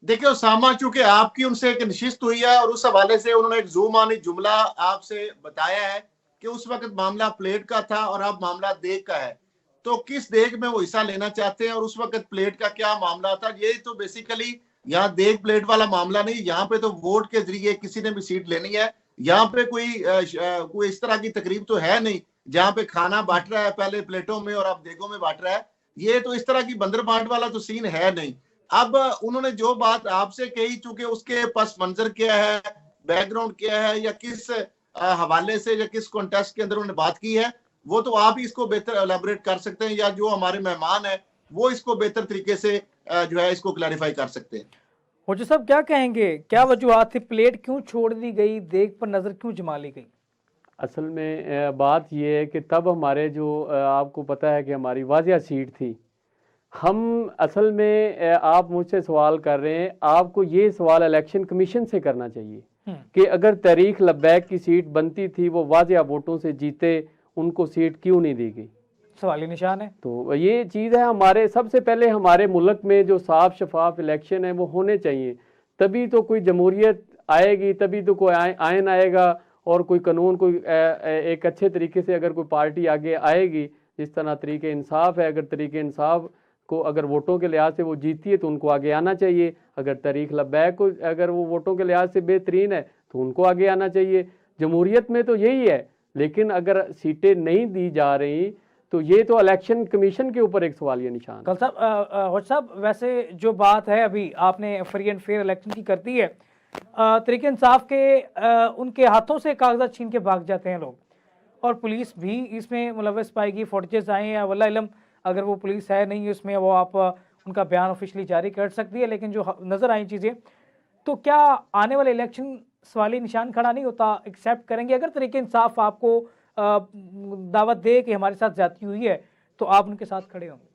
देखिए उसामा, चूंकि आपकी उनसे एक नशिस्त हुई है और उस हवाले से उन्होंने एक ज़ुबानी जुमला आपसे बताया है कि उस वक्त मामला प्लेट का था और अब मामला देग का है, तो किस देग में वो हिस्सा लेना चाहते हैं और उस वक्त प्लेट का क्या मामला था। ये तो बेसिकली यहाँ देग प्लेट वाला मामला नहीं, यहाँ पे तो वोट के जरिए किसी ने भी सीट लेनी है। यहाँ पे कोई इस तरह की तकरीब तो है नहीं जहाँ पे खाना बांट रहा है पहले प्लेटों में और अब देगों में बांट रहा है। ये तो इस तरह की बंदर बांट वाला तो सीन है नहीं। अब उन्होंने जो बात आपसे कही, चूंकि उसके पस मंजर क्या है, बैकग्राउंड क्या है, या किस हवाले से या किस कॉन्टेक्स्ट के अंदर उन्होंने बात की है, वो तो आप ही इसको बेहतर एलाबोरेट कर सकते हैं, या जो हमारे मेहमान है वो इसको बेहतर तरीके से जो है इसको क्लैरिफाई कर सकते हैं। होजा साहब क्या कहेंगे, क्या वजूहात थी, प्लेट क्यों छोड़ दी गई, देग पर नजर क्यों जमा ली गई? असल में बात यह है कि तब हमारे जो आपको पता है कि हमारी वाजिया सीट थी, हम असल में आप मुझसे सवाल कर रहे हैं, आपको ये सवाल इलेक्शन कमीशन से करना चाहिए कि अगर तहरीक लबैक की सीट बनती थी, वो वाजिया वोटों से जीते, उनको सीट क्यों नहीं दी गई? सवाली निशान है। तो ये चीज़ है, हमारे सबसे पहले हमारे मुल्क में जो साफ शफाफ इलेक्शन है वो होने चाहिए, तभी तो कोई जमहूरियत आएगी, तभी तो कोई आयन आएगा और कोई कानून, कोई एक अच्छे तरीके से अगर कोई पार्टी आगे आएगी। जिस तरह तरीके इंसाफ है, अगर तरीके इंसाफ को अगर वोटों के लिहाज से वो जीती है तो उनको आगे आना चाहिए, अगर तहरीक लबैक को अगर वो वोटों के लिहाज से बेहतरीन है तो उनको आगे आना चाहिए। जमहूरियत में तो यही है, लेकिन अगर सीटें नहीं दी जा रही तो ये तो इलेक्शन कमीशन के ऊपर एक सवालिया निशान। कल साहब वैसे जो बात है अभी आपने फ्री एंड फेयर इलेक्शन की कर दी है, तरीके इंसाफ के उनके हाथों से कागजात छीन के भाग जाते हैं लोग, और पुलिस भी इसमें मुलव्वस पाएगी, फुटेजेस आए हैं, वल्लाह इल्म अगर वो पुलिस है नहीं उसमें, वो आप उनका बयान ऑफिशियली जारी कर सकती है, लेकिन जो नज़र आई चीज़ें, तो क्या आने वाले इलेक्शन सवाली निशान खड़ा नहीं होता? एक्सेप्ट करेंगे अगर तरीके इंसाफ आपको दावत दे कि हमारे साथ ज्यादती हुई है, तो आप उनके साथ खड़े होंगे?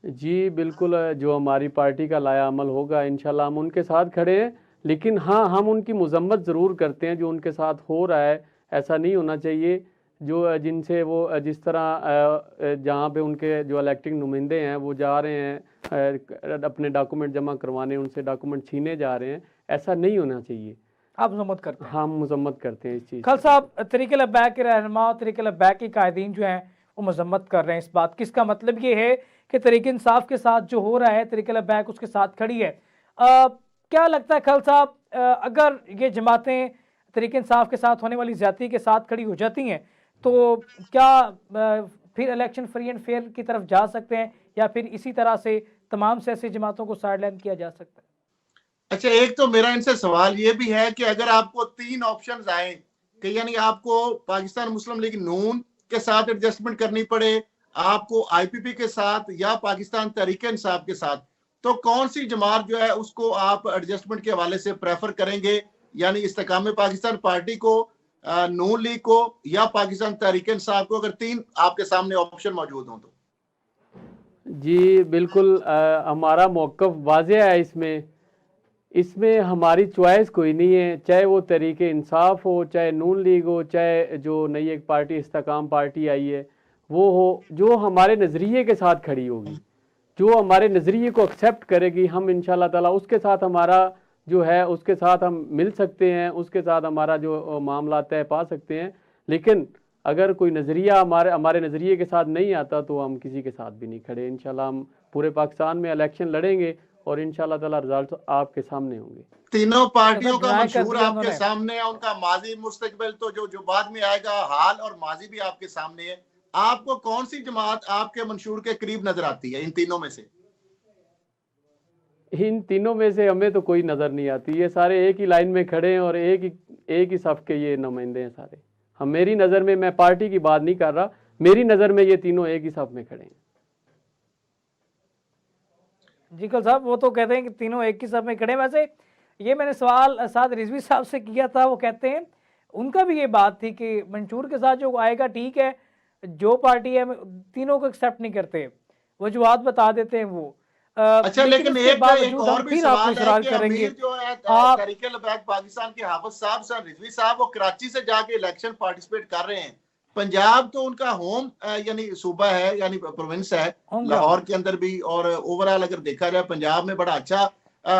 जी बिल्कुल, जो हमारी पार्टी का लाया अमल होगा इंशाल्लाह हम उनके साथ खड़े हैं। लेकिन हाँ, हम उनकी मजम्मत ज़रूर करते हैं जो उनके साथ हो रहा है, ऐसा नहीं होना चाहिए। जो जिनसे वो जिस तरह जहाँ पे उनके जो इलेक्टेड नुमाइंदे हैं वो जा रहे हैं अपने डॉक्यूमेंट जमा करवाने, उनसे डॉक्यूमेंट छीने जा रहे हैं, ऐसा नहीं होना चाहिए। आप मजम्मत करते हैं? हाँ, मजम्मत करते हैं इस चीज़। खल साहब, तरीके लब्बैक के रहनुमा, तरीके लब्बैक के कायदीन जो हैं वो मजम्मत कर रहे हैं इस बात की। इसका मतलब ये है कि तरीके इंसाफ के साथ जो हो रहा है, तरीके लब्बैक उसके साथ खड़ी है। क्या लगता है खल साहब, अगर ये जमातें तरीके इंसाफ के साथ होने वाली ज्यादती के साथ खड़ी हो जाती हैं, तो क्या फिर इलेक्शन फ्री एंड फेयर की तरफ जा सकते हैं, या फिर इसी तरह से तमाम सियासी जमातों को साइडलाइन किया जा सकता है? अच्छा, एक तो मेरा इनसे सवाल ये भी है कि अगर आपको 3 ऑप्शंस आए कि यानी आपको पाकिस्तान मुस्लिम लीग नून के साथ एडजस्टमेंट करनी पड़े, आपको आईपीपी के साथ, या पाकिस्तान तहरीक इंसाफ के साथ, तो कौन सी जमात जो है उसको आप एडजस्टमेंट के हवाले से प्रेफर करेंगे? यानी इस्तेकाम पाकिस्तान पार्टी को, नून लीग को, या पाकिस्तान तहरीक इंसाफ को, अगर 3 आपके सामने ऑप्शन मौजूद हों तो? जी बिल्कुल, हमारा मौक़िफ़ वाज़ेह है इसमें हमारी चॉइस कोई नहीं है, चाहे वो तहरीके इंसाफ हो, चाहे नून लीग हो, चाहे जो नई एक पार्टी इस्तेकाम पार्टी आई है वो हो। जो हमारे नज़रिए के साथ खड़ी होगी, जो हमारे नज़रिए को एक्सेप्ट करेगी, हम इंशाल्लाह ताला उसके साथ हमारा जो है उसके साथ हम मिल सकते हैं, उसके साथ हमारा जो मामला तय पा सकते हैं। लेकिन अगर कोई नज़रिया हमारे नज़रिए के साथ नहीं आता तो हम किसी के साथ भी नहीं खड़े। इंशाल्लाह हम पूरे पाकिस्तान में इलेक्शन लड़ेंगे और इंशाल्लाह ताला रिजल्ट आपके सामने होंगे। तीनों पार्टियों का मंशूर आपके सामने है, उनका माजी मुस्तकबिल तो जो बाद में आएगा, हाल और माजी भी आपके सामने है। आपको कौन सी जमात आपके मंशूर के करीब नजर आती है इन तीनों में से? इन तीनों में से हमें तो कोई नज़र नहीं आती। ये सारे एक ही लाइन में खड़े हैं और एक ही सफ़ के ये नुमाइंदे हैं सारे। हम, मेरी नज़र में, मैं पार्टी की बात नहीं कर रहा, मेरी नज़र में ये तीनों एक ही सफ़ में खड़े हैं। जी कल साहब, वो तो कहते हैं कि तीनों एक ही सफ़ में खड़े हैं। वैसे ये मैंने सवाल साद रिजवी साहब से किया था, वो कहते हैं उनका भी ये बात थी कि मंशूर के साथ जो आएगा ठीक है, जो पार्टी है तीनों को एक्सेप्ट नहीं करते, वजूहात बता देते हैं वो। अच्छा, लेकिन एक और भी सवाल है कि करेंगे जो है तहरीक लब्बैक पाकिस्तान के हाफिज साहब सर रिजवी साहब, वो कराची से जाके इलेक्शन पार्टिसिपेट कर रहे हैं। पंजाब तो उनका होम यानी सूबा है, यानी प्रोविंस है लाहौर के अंदर भी, और ओवरऑल अगर देखा जाए पंजाब में बड़ा अच्छा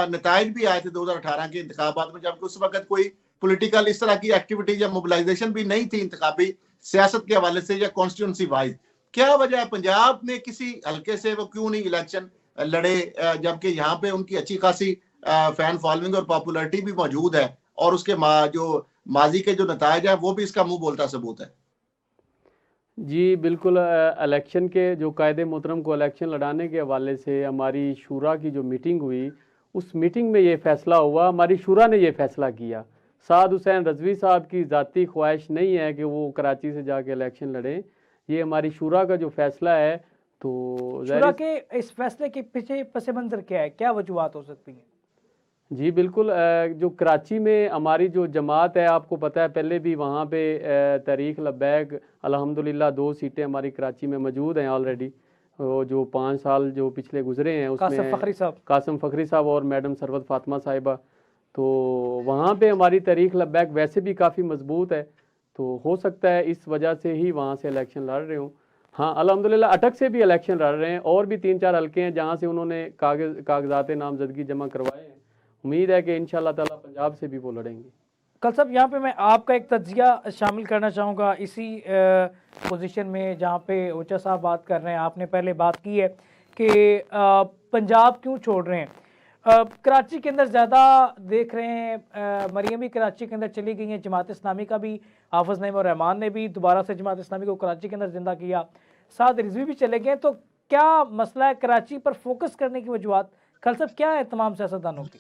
नताइज भी आए थे 2018 के इंतखाबात में, जबकि उस वक्त कोई पॉलिटिकल इस तरह की एक्टिविटी या मोबिलाइजेशन भी नहीं थी इंतखाबी सियासत के हवाले से या कॉन्स्टिट्यूंसी वाइज। क्या वजह है पंजाब में किसी हल्के से वो क्यों नहीं इलेक्शन लड़े, जबकि यहाँ पे उनकी अच्छी खासी फैन फॉलोइंग और पॉपुलैरिटी भी मौजूद है, और उसके जो माजी के जो नताइज है वो भी इसका मुंह बोलता सबूत है? जी बिल्कुल, इलेक्शन के जो कायदे मोहतरम को इलेक्शन लड़ाने के हवाले से हमारी शूरा की जो मीटिंग हुई, उस मीटिंग में ये फ़ैसला हुआ, हमारी शूरा ने ये फ़ैसला किया। साद हुसैन रजवी साहब की ज़ाती ख्वाहिश नहीं है कि वो कराची से जाके इलेक्शन लड़ें, ये हमारी शूरा का जो फ़ैसला है। तो शूरा के इस फैसले के पीछे पस मंज़र क्या है, क्या वजूहात हो सकती हैं? जी बिल्कुल, जो कराची में हमारी जो जमात है, आपको पता है पहले भी वहाँ पे तहरीक लब्बैक अल्हम्दुलिल्लाह 2 सीटें हमारी कराची में मौजूद हैं ऑलरेडी। जो 5 साल जो पिछले गुजरे हैं उसमें कासिम फ़खरी साहब और मैडम सरवत फ़ातिमा साहिबा, तो वहाँ पे हमारी तहरीक लब्बैक वैसे भी काफ़ी मजबूत है, तो हो सकता है इस वजह से ही वहाँ से इलेक्शन लड़ रहे हों। हाँ, अल्हम्दुलिल्लाह अटक से भी इलेक्शन लड़ रहे हैं, और भी 3-4 हल्के हैं जहाँ से उन्होंने कागजात नामजदगी जमा करवाए हैं। उम्मीद है कि इंशाल्लाह ताला पंजाब से भी वो लड़ेंगे। कल साहब, यहाँ पे मैं आपका एक तज्जिया शामिल करना चाहूँगा इसी पोजीशन में जहाँ पे ऊँचा साहब बात कर रहे हैं। आपने पहले बात की है कि पंजाब क्यों छोड़ रहे हैं। कराची के अंदर ज़्यादा देख रहे हैं, मरियम भी कराची के अंदर चली गई हैं, जमात इस्लामी का भी हाफिज़ नईम और रहमान ने भी दोबारा से जमात इस्लामी को कराची के अंदर जिंदा किया, साद रिजवी भी चले गए। तो क्या मसला है कराची पर फोकस करने की वजूहत कल साहब क्या है तमाम सियासतदानों की?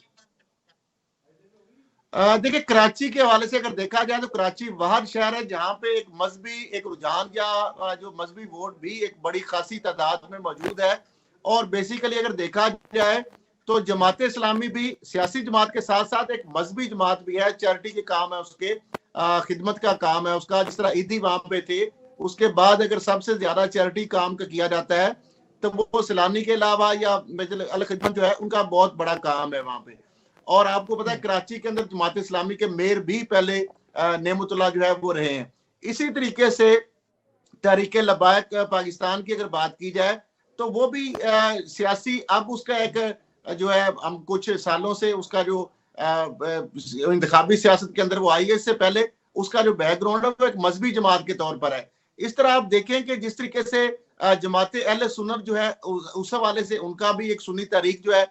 देखिए, कराची के हवाले से अगर देखा जाए तो कराची वह शहर है जहां पे एक मजहबी एक रुझान या जो मजहबी वोट भी एक बड़ी खासी तादाद में मौजूद है। और बेसिकली अगर देखा जाए तो जमात इस्लामी भी सियासी जमात के साथ साथ एक मजहबी जमात भी है। चैरिटी के काम है उसके, खिदमत का काम है उसका। जिस तरह ईदी वहां पे थे, उसके बाद अगर सबसे ज्यादा चैरिटी काम का किया जाता है तो वो सैलानी के अलावा या अल खिदमत जो है उनका बहुत बड़ा काम है वहां पे। और आपको पता है कराची के अंदर जमात इस्लामी के मेयर भी पहले नेमतुल्लाह जो है वो रहे हैं। इसी तरीके से तहरीक लब्बैक पाकिस्तान की अगर बात की जाए तो वो भी सियासी, अब उसका एक जो है हम कुछ सालों से उसका जो इंतखाबी सियासत के अंदर वो आई है। इससे पहले उसका जो बैकग्राउंड है वो एक मजहबी जमात के तौर पर है। इस तरह आप देखें कि जिस तरीके से जमात अहले सुन्नत जो है उस हवाले से उनका भी एक सुन्नी तहरीक जो है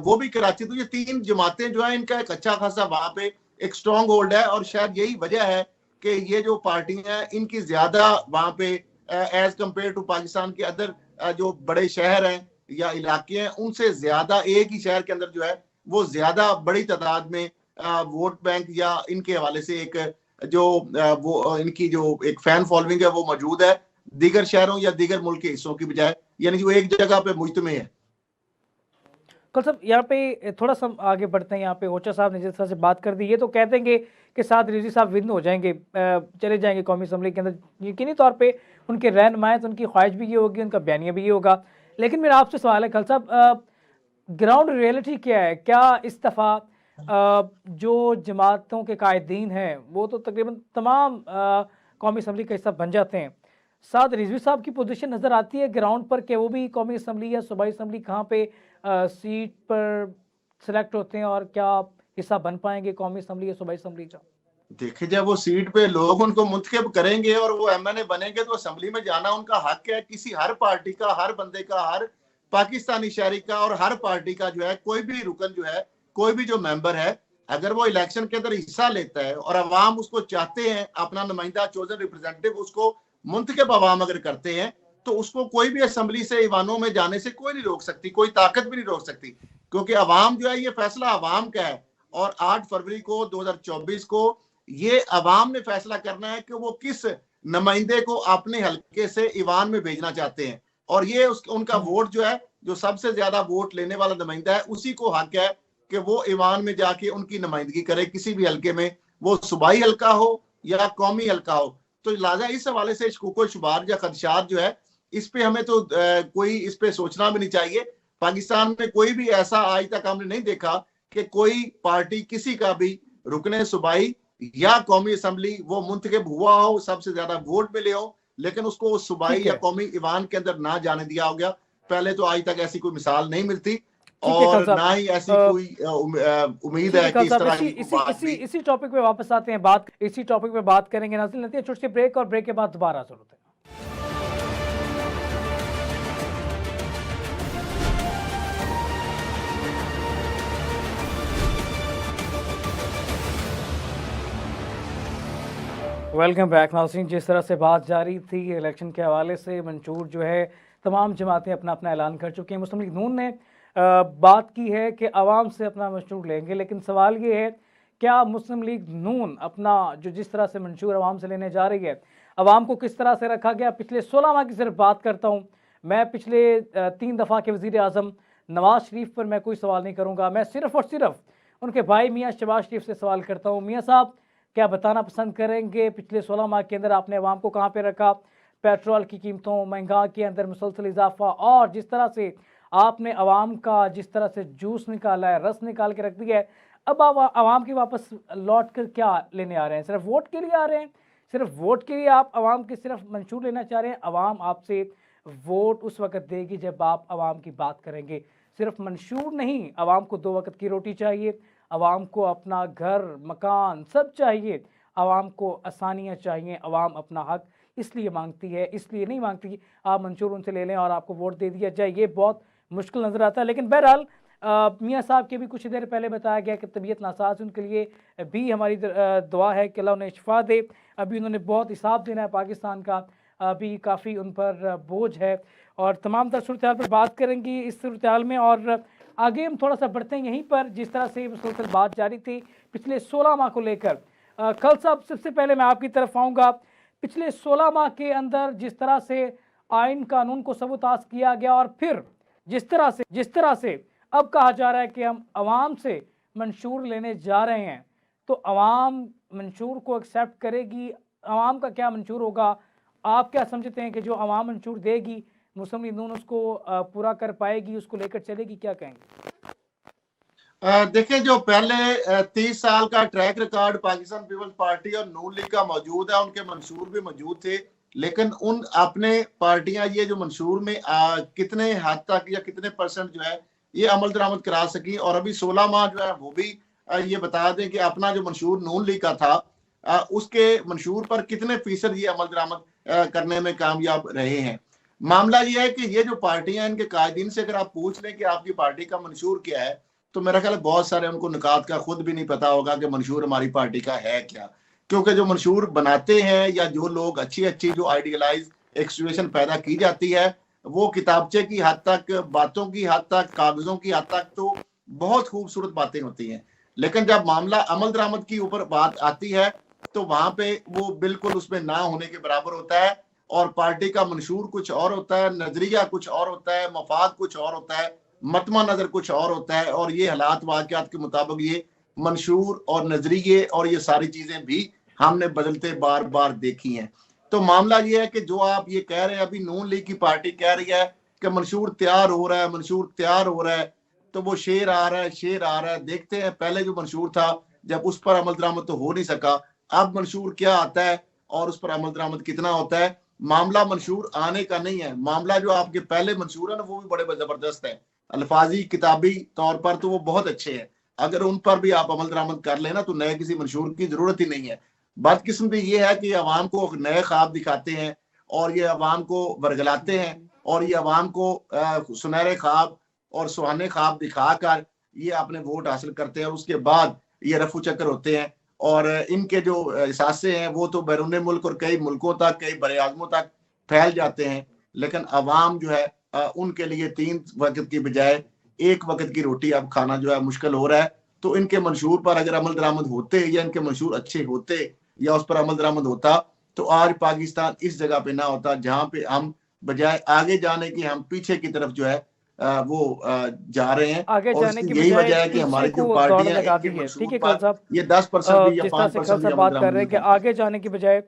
वो भी कराची, तो ये तीन जमातें जो है इनका एक अच्छा खासा वहां पे एक स्ट्रॉन्ग होल्ड है। और शायद यही वजह है कि ये जो पार्टियां हैं इनकी ज्यादा वहां पे एज कंपेयर टू पाकिस्तान के अदर जो बड़े शहर हैं या इलाके हैं उनसे ज्यादा एक ही शहर के अंदर जो है वो ज्यादा बड़ी तादाद में वोट बैंक या इनके हवाले से एक जो वो इनकी जो एक फैन फॉलोइंग है वो मौजूद है दीगर शहरों या दीगर मुल्क के हिस्सों की बजाय, यानी कि वो एक जगह पे मुजतमे है। कल साहब यहाँ पे थोड़ा सा आगे बढ़ते हैं। यहाँ पे ओचा साहब ने जिस तरह से बात कर दी, ये तो कहते हैं कि साद रिजवी साहब विन हो जाएंगे, चले जाएंगे कौमी असम्बली के अंदर। यकीनी तौर पे उनके रहनुमायत, उनकी ख्वाहिश भी ये होगी, उनका बयानिया भी ये होगा। लेकिन मेरा आपसे सवाल है कल साहब, ग्राउंड रियलिटी क्या है? क्या इस दफ़ा जो जमातों के कायदीन हैं वो तो तकरीबन तमाम कौमी असम्बली का हिस्सा बन जाते हैं। साद रिजवी साहब की पोजीशन नज़र आती है ग्राउंड पर कि वो भी कौमी असम्बली या सूबाई असम्बली कहाँ पे सीट पर सिलेक्ट होते हैं और क्या हिस्सा बन पाएंगे कौमी असम्बली या सूबाई असम्बली का? देखिए, जब वो सीट पे लोग उनको मुंतखब करेंगे और वो एमएनए बनेंगे तो असम्बली में जाना उनका हक है। किसी हर पार्टी का, हर बंदे का, हर पाकिस्तानी शहरी का और हर पार्टी का जो है कोई भी रुकन जो है, कोई भी जो मेंबर है, अगर वो इलेक्शन के अंदर हिस्सा लेता है और अवाम उसको चाहते हैं अपना नुमाइंदा चोजन रिप्रेजेंटेटिव, उसको मुंतखब अवाम अगर करते हैं तो उसको कोई भी असम्बली से ईवानों में जाने से कोई नहीं रोक सकती, कोई ताकत भी नहीं रोक सकती। क्योंकि अवाम जो है, ये फैसला अवाम का है। और 8 फरवरी को 2024 को ये अवाम ने फैसला करना है कि वो किस नुमाइंदे को अपने हल्के से ईवान में भेजना चाहते हैं। और ये उनका वोट जो है, जो सबसे ज्यादा वोट लेने वाला नुमाइंदा है, उसी को हक है कि वो ईवान में जाके उनकी नुमाइंदगी करे, किसी भी हल्के में, वो सूबाई हल्का हो या कौमी हल्का हो। तो लिहाजा इस हवाले से शकूक शुबार या खदशात जो है, इस पे हमें तो कोई इस पे सोचना भी नहीं चाहिए। पाकिस्तान में कोई भी ऐसा आज तक हमने नहीं देखा कि कोई पार्टी किसी का भी रुकने सूबाई या कौमी असम्बली वो मुंतखब हुआ हो, सबसे ज्यादा वोट मिले हो, लेकिन उसको सूबाई या कौमी ईवान के अंदर ना जाने दिया हो गया। पहले तो आज तक ऐसी कोई मिसाल नहीं मिलती और ना ही ऐसी कोई उम्मीद है कि इस तरह की इसी टॉपिक पे वापस आते हैं, इसी टॉपिक पे बात करेंगे। नाज़रीन, लेते हैं छोटे से ब्रेक और ब्रेक के बाद दोबारा हाजिर होते हैं। वेलकम बैक नाज़रीन। जिस तरह से बात जारी थी इलेक्शन के हवाले से, मंशूर जो है तमाम जमातें अपना अपना ऐलान कर चुकी हैं। मुस्लिम लीग नून ने बात की है कि आवाम से अपना मंशूर लेंगे, लेकिन सवाल ये है क्या मुस्लिम लीग नून अपना जो जिस तरह से मंशूर आवाम से लेने जा रही है, आवाम को किस तरह से रखा गया? पिछले 16 माह की सिर्फ बात करता हूँ मैं। पिछले 3 दफ़ा के वज़ीर आज़म नवाज़ शरीफ पर मैं कोई सवाल नहीं करूँगा, मैं सिर्फ़ और सिर्फ उनके भाई मियाँ शहबाज शरीफ से सवाल करता हूँ। मियाँ साहब, क्या बताना पसंद करेंगे पिछले 16 माह के अंदर आपने आवाम को कहाँ पे रखा? पेट्रोल की कीमतों, महंगाई के अंदर मुसलसल इजाफा, और जिस तरह से आपने आवाम का जिस तरह से जूस निकाला है, रस निकाल के रख दिया है, अब आप आवाम की वापस लौट कर क्या लेने आ रहे हैं? सिर्फ वोट के लिए आ रहे हैं? सिर्फ वोट के लिए आप आवाम के सिर्फ मंशूर लेना चाह रहे हैं? आवाम आपसे वोट उस वक्त देगी जब आप आवाम की बात करेंगे। सिर्फ मंशूर नहीं, आवाम को 2 वक्त की रोटी चाहिए, आवाम को अपना घर मकान सब चाहिए, आवाम को आसानियाँ चाहिए। आवाम अपना हक इसलिए मांगती है, इसलिए नहीं मांगती कि आप मंशूर उनसे ले लें और आपको वोट दे दिया जाए। ये बहुत मुश्किल नज़र आता है। लेकिन बहरहाल मियाँ साहब के भी कुछ देर पहले बताया गया कि तबीयत नासाज, उनके लिए भी हमारी दुआ है कि अल्लाह उन्हें शिफा दे। अभी उन्होंने बहुत हिसाब देना है पाकिस्तान का, अभी काफ़ी उन पर बोझ है और तमाम तर सूरत हाल पर बात करेंगी। इस सूरत हाल में और आगे हम थोड़ा सा बढ़ते हैं यहीं पर, जिस तरह से मुसलसल बात जारी थी पिछले 16 माह को लेकर। खल साहब, सबसे पहले मैं आपकी तरफ आऊँगा। पिछले 16 माह के अंदर जिस तरह से आइन कानून को सबूताज किया गया और फिर जिस तरह से अब कहा जा रहा है कि हम आवाम से मंशूर लेने जा रहे हैं, तो आवाम मंशूर को एक्सेप्ट करेगी? आवाम का क्या मंशूर होगा? आप क्या समझते हैं कि जो आवाम मंशूर देगी मुस्लिम लीग नून उसको पूरा कर पाएगी, उसको लेकर चलेगी? क्या कहेंगे? देखिए, जो पहले 30 साल का track record Pakistan peoples party और नून लीग का मौजूद है, उनके मंशूर भी मौजूद थे, लेकिन उन अपने पार्टियां ये जो मंशूर में कितने हद तक या कितने परसेंट जो है ये अमल दरामद करा सकी। और अभी 16 माह जो है वो भी ये बता दें कि अपना जो मंशूर नून लीग का था उसके मंशूर पर कितने फीसद ये अमल दरामद करने में कामयाब रहे हैं। मामला ये है कि ये जो पार्टियां, इनके कायदीन से अगर आप पूछ लें कि आपकी पार्टी का मंशूर क्या है, तो मेरा ख्याल है बहुत सारे उनको निकात का खुद भी नहीं पता होगा कि मंशूर हमारी पार्टी का है क्या। क्योंकि जो मंशूर बनाते हैं या जो लोग अच्छी अच्छी जो आइडियलाइज एक सिचुएशन पैदा की जाती है, वो किताबचे की हद तक, बातों की हद तक, कागजों की हद तक तो बहुत खूबसूरत बातें होती हैं, लेकिन जब मामला अमल दरामद की ऊपर बात आती है तो वहां पे वो बिल्कुल उसमें ना होने के बराबर होता है। और पार्टी का मंशूर कुछ और होता है, नजरिया कुछ और होता है, मफाद कुछ और होता है, मतमा नजर कुछ और होता है। और ये हालात वाक़यात के मुताबिक ये मंशूर और नजरिए और ये सारी चीजें भी हमने बदलते बार बार देखी हैं। तो मामला ये है कि जो आप ये कह रहे हैं, अभी नून लीग की पार्टी कह रही है कि मंशूर तैयार हो रहा है, मंशूर तैयार हो रहा है, तो वो शेर आ रहा है, शेर आ रहा है। देखते हैं, पहले जो मंशूर था जब उस पर अमल दरामद तो हो नहीं सका, अब मंशूर क्या आता है और उस पर अमल दरामद कितना होता है। मामला मंशूर आने का नहीं है, मामला जो आपके पहले मंशूर है ना वो भी बड़े जबरदस्त है, अल्फाजी किताबी तौर पर तो वो बहुत अच्छे हैं। अगर उन पर भी आप अमल दरामद कर लेना तो नए किसी मंशूर की जरूरत ही नहीं है। बदकिस्मती ये है कि अवाम को नए ख्वाब दिखाते हैं और ये अवाम को वर्गलाते हैं और ये अवाम को सुनहरे ख्वाब और सुहाने ख्वाब दिखाकर ये अपने वोट हासिल करते हैं और उसके बाद ये रफू चक्कर होते हैं। और इनके जो एहसासे हैं वो तो बैरून मुल्क और कई मुल्कों तक, कई बड़े आजमों तक फैल जाते हैं, लेकिन अवाम जो है उनके लिए 3 वक्त की बजाय 1 वक्त की रोटी अब खाना जो है मुश्किल हो रहा है। तो इनके मंशूर पर अगर अमल दरामद होते या इनके मंशूर अच्छे होते या उस पर अमल दरामद होता तो आज पाकिस्तान इस जगह पे ना होता जहां पे हम बजाय आगे जाने की हम पीछे की तरफ जो है वो जा रहे हैं। आगे और जाने की यही बजाय वजह है कि पीछे हमारी जो को दौड़ पार्टियां लगा दी इनके है। ठीक मंशूर है खल पर साहब, ये 10% भी या जिस तरह से 5% खल भी साहब अमल बात कर दरामद रहे नहीं हैं कि करते। आगे जाने की बजाय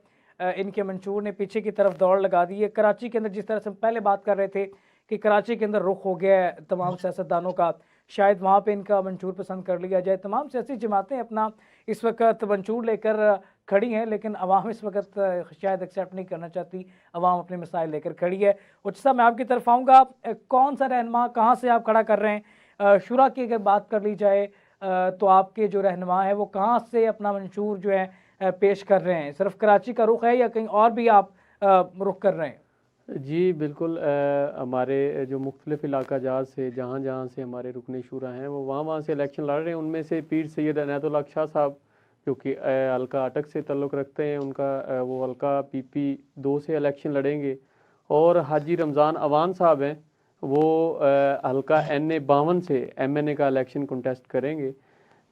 इनके मंशूर ने पीछे की तरफ दौड़ लगा दी है। कराची के अंदर जिस तरह से हम पहले बात कर रहे थे कि कराची के अंदर रुख हो गया है तमाम सियासतदानों का, शायद वहाँ पे इनका मंशूर पसंद कर लिया जाए। तमाम सियासी जमातें अपना इस वक्त मंशूर लेकर खड़ी हैं, लेकिन अवाम इस वक्त शायद एक्सेप्ट नहीं करना चाहती, अवाम अपने मसाइल लेकर खड़ी है। उच्चा, मैं आपकी तरफ आऊँगा, कौन सा रहनुमा कहाँ से आप खड़ा कर रहे हैं? शुरा की अगर बात कर ली जाए तो आपके जो रहनुमा है वो कहाँ से अपना मंशूर जो है पेश कर रहे हैं? सिर्फ कराची का रुख है या कहीं और भी आप रुख कर रहे हैं? जी बिल्कुल, हमारे जो मुख्तलिफ इलाका जात से जहाँ जहाँ से हमारे रुकने शुरा हैं वो वहाँ से इलेक्शन लड़ रहे हैं। उनमें से पीर सैयद अनायतुल हक शाह साहब जो कि हल्का अटक से ताल्लुक़ रखते हैं, उनका वो हल्का PP 2 से इलेक्शन लड़ेंगे। और हाजी रमज़ान अवान साहब हैं, वो हल्का NA 52 से MNA का इलेक्शन कंटेस्ट करेंगे।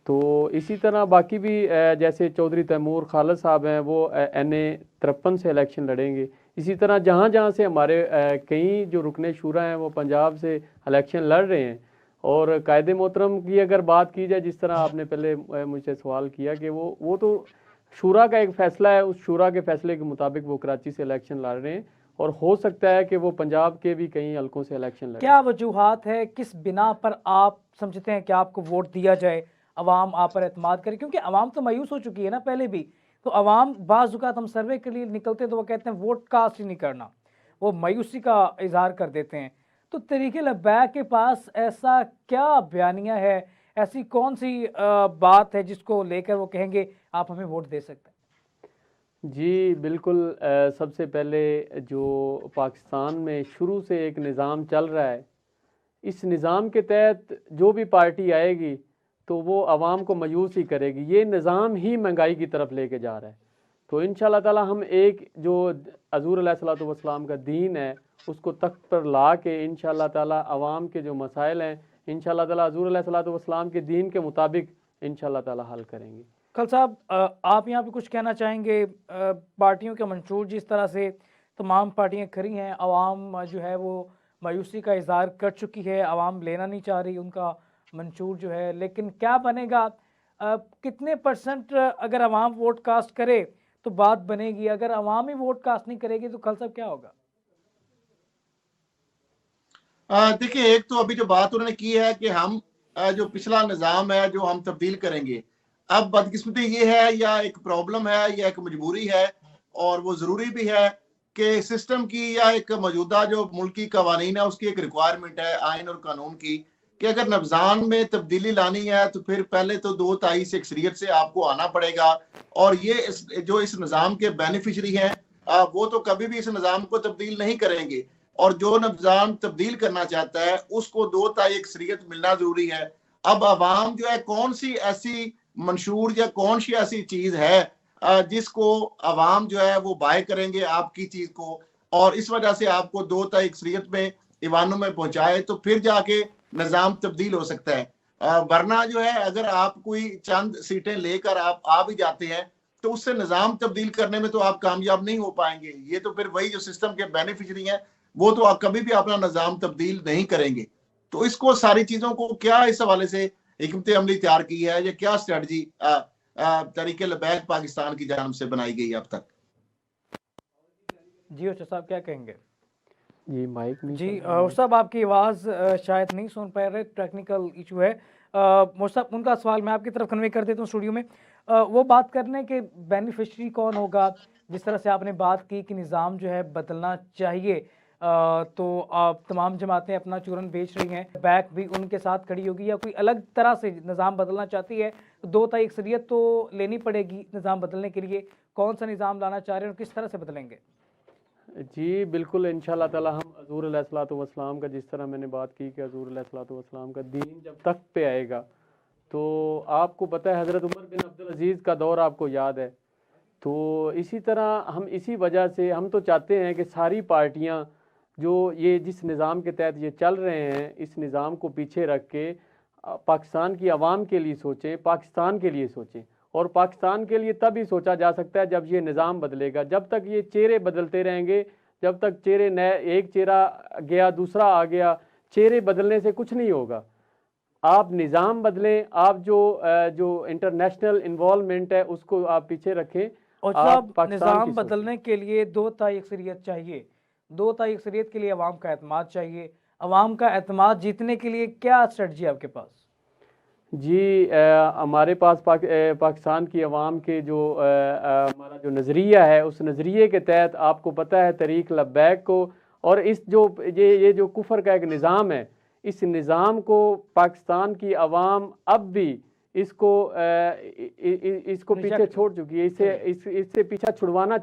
तो इसी तरह बाकी भी जैसे चौधरी तैमूर खालिद साहब हैं, वो NA 53 से इलेक्शन लड़ेंगे। इसी तरह जहाँ जहाँ से हमारे कई जो रुकने शुरा हैं वो पंजाब से इलेक्शन लड़ रहे हैं। और कायदे मोहतरम की अगर बात की जाए, जिस तरह आपने पहले मुझसे सवाल किया कि वो तो शुरा का एक फ़ैसला है, उस शुरा के फ़ैसले के मुताबिक वो कराची से इलेक्शन लड़ रहे हैं और हो सकता है कि वो पंजाब के भी कई हलकों से इलेक्शन लड़ें। क्या वजूहात है, किस बिना पर आप समझते हैं कि आपको वोट दिया जाए, अवाम आप पर एतमाद करे? क्योंकि अवाम तो मायूस हो चुकी है ना पहले भी। तो अवाम बाज़ औक़ात हम सर्वे के लिए निकलते तो वो कहते हैं वोट कास्ट ही नहीं करना, वो मायूसी का इजहार कर देते हैं। तो तहरीक लब्बैक के पास ऐसा क्या बयानिया है, ऐसी कौन सी बात है जिसको लेकर वो कहेंगे आप हमें वोट दे सकते हैं? जी बिल्कुल, सबसे पहले जो पाकिस्तान में शुरू से एक निज़ाम चल रहा है, इस निज़ाम के तहत जो भी पार्टी आएगी तो वो आवाम को मायूस ही करेगी। ये निज़ाम ही महंगाई की तरफ लेके जा रहा है। तो इंशाअल्लाह ताला हम एक जो हज़ूर अलैहिस्सलातु वस्सलाम का दीन है उसको तख्त पर ला के इंशाअल्लाह ताला आवाम के जो मसाइल हैं इंशाल्लाह ताला हुज़ूर अलैहिस्सलातु वस्सलाम के दीन के मुताबिक इंशाल्लाह ताला हल करेंगे। खल साहब, आप यहाँ पे कुछ कहना चाहेंगे? पार्टियों के मंशूर जिस तरह से तमाम पार्टियाँ खड़ी हैं, आवाम जो है वो मायूसी का इजहार कर चुकी है, आवाम लेना नहीं चाह रही उनका मंशूर जो है, लेकिन क्या बनेगा? कितने % अगर आवाम वोट कास्ट करे तो बात बनेगी, अगर आवाम ही वोट कास्ट नहीं करेगी तो कल सब क्या होगा? देखिए, एक तो अभी जो बात उन्होंने की है कि हम जो पिछला निज़ाम है जो हम तब्दील करेंगे। अब बदकिस्मती ये है या एक प्रॉब्लम है या एक मजबूरी है, और वो ज़रूरी भी है कि सिस्टम की या एक मौजूदा जो मुल्की कवानीन है उसकी एक रिक्वायरमेंट है आइन और कानून की, कि अगर निज़ाम में तब्दीली लानी है तो फिर पहले तो 2 तिहाई से अक्सरियत से आपको आना पड़ेगा। और ये जो इस निज़ाम के बेनिफिशरी हैं वो तो कभी भी इस निज़ाम को तब्दील नहीं करेंगे, और जो निज़ाम तब्दील करना चाहता है उसको 2 तिहाई अक्सरियत मिलना जरूरी है। अब अवाम जो है कौन सी ऐसी मंशूर या कौन सी ऐसी चीज है जिसको अवाम जो है वो बाय करेंगे आपकी चीज को, और इस वजह से आपको 2 तिहाई अक्सरियत में ईवानों में पहुंचाए, तो फिर जाके निज़ाम तब्दील हो सकता है। वरना जो है अगर आप कोई चंद सीटें लेकर आप आ भी जाते हैं तो उससे निज़ाम तब्दील करने में तो आप कामयाब नहीं हो पाएंगे। ये तो फिर वही जो सिस्टम के बेनिफिशरी हैं वो तो आप कभी भी अपना निज़ाम तब्दील नहीं करेंगे। तो इसको सारी चीजों को क्या इस हवाले से हिकमत अमली तैयार की है या क्या स्ट्रेटजी तरीके लबैक पाकिस्तान की जानिब से बनाई गई अब तक? जी उस्ताद साहब क्या कहेंगे? जी माइक नहीं जी चल रहा है। उस्ताद साहब आपकी आवाज़ शायद नहीं सुन पा रहे, टेक्निकल इशू है। मुस्ताब उनका सवाल मैं आपकी तरफ कन्वे कर देता हूँ स्टूडियो में। वो बात करने के बेनिफिशरी कौन होगा, जिस तरह से आपने बात की कि निज़ाम जो है बदलना चाहिए, तो आप तमाम जमातें अपना चूरन बेच रही हैं, बैक भी उनके साथ खड़ी होगी, या कोई अलग तरह से निज़ाम बदलना चाहती है तो 2 तिहाई अक्सरियत तो लेनी पड़ेगी निज़ाम बदलने के लिए। कौन सा निज़ाम लाना चाह रहे हैं और किस तरह से बदलेंगे? जी बिल्कुल, इंशाल्लाह ताला हम हुज़ूर अलैहिस्सलातु वस्सलाम का, जिस तरह मैंने बात की कि हुज़ूर अलैहिस्सलातु वस्सलाम का दीन जब तक पे आएगा, तो आपको पता है हज़रत उमर बिन अब्दुल अजीज़ का दौर आपको याद है। तो इसी तरह हम इसी वजह से हम तो चाहते हैं कि सारी पार्टियां जो ये जिस निज़ाम के तहत ये चल रहे हैं, इस निज़ाम को पीछे रख के पाकिस्तान की आवाम के लिए सोचें, पाकिस्तान के लिए सोचें। और पाकिस्तान के लिए तब ही सोचा जा सकता है जब ये निज़ाम बदलेगा। जब तक ये चेहरे बदलते रहेंगे, जब तक चेहरे नए, एक चेहरा गया दूसरा आ गया, चेहरे बदलने से कुछ नहीं होगा। आप निज़ाम बदलें, आप जो इंटरनेशनल इन्वॉल्वमेंट है उसको आप पीछे रखें। और आप साहब निज़ाम बदलने के लिए 2 तिहाई अक्सरियत चाहिए, 2 तिहाई अक्सरियत के लिए अवाम का एतमाद चाहिए। अवाम का एतमाद जीतने के लिए क्या स्ट्रेटजी है आपके पास? जी हमारे पास पाकिस्तान की आवाम के जो हमारा जो नज़रिया है, उस नज़रिए के तहत आपको पता है तरीक़ लब्बैक को, और इस जो ये जो कुफर का एक निज़ाम है, इस निज़ाम को पाकिस्तान की आवाम अब भी इसको पीछे छोड़ चुकी है। इससे पीछा छुड़वाना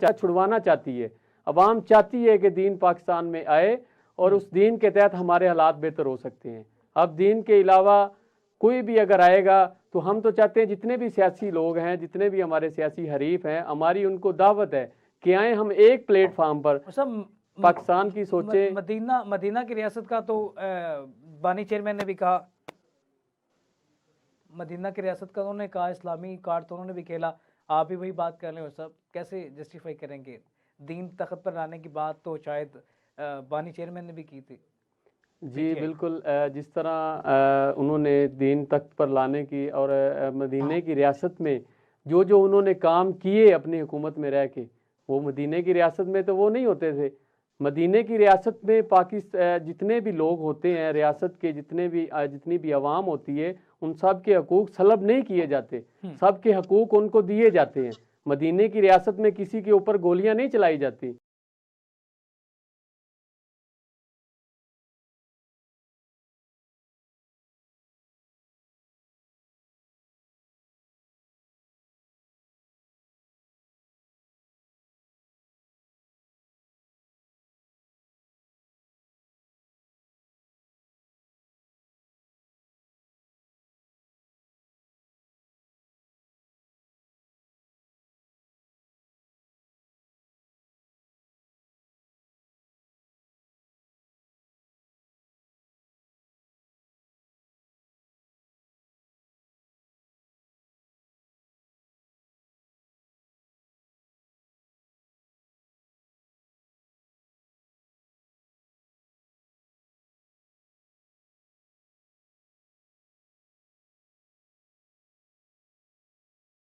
चाहती है। आवाम चाहती है कि दीन पाकिस्तान में आए और उस दीन के तहत हमारे हालात बेहतर हो सकते हैं। अब दीन के अलावा कोई भी अगर आएगा तो हम तो चाहते हैं जितने भी सियासी लोग हैं, जितने भी हमारे सियासी हरीफ हैं, हमारी उनको दावत है कि आए हम एक प्लेटफार्म पर सब पाकिस्तान की सोचे। मदीना की रियासत का तो बानी चेयरमैन ने भी कहा, मदीना की रियासत का उन्होंने कहा, इस्लामी कार्ड तो उन्होंने भी खेला। आप भी वही बात कर रहे हो, सब कैसे जस्टिफाई करेंगे? दीन तख्त पर लाने की बात तो शायद बानी चेयरमैन ने भी की थी। जी बिल्कुल, जिस तरह उन्होंने दीन तख्त पर लाने की और मदीने की रियासत में जो उन्होंने काम किए अपनी हुकूमत में रह के, वो मदीने की रियासत में तो वो नहीं होते थे। मदीने की रियासत में पाकिस्तान जितने भी लोग होते हैं, रियासत के जितनी भी आवाम होती है, उन सब के हकूक़ सलब नहीं किए जाते, सब के हकूक़ उनको दिए जाते हैं। मदीने की रियासत में किसी के ऊपर गोलियां नहीं चलाई जाती।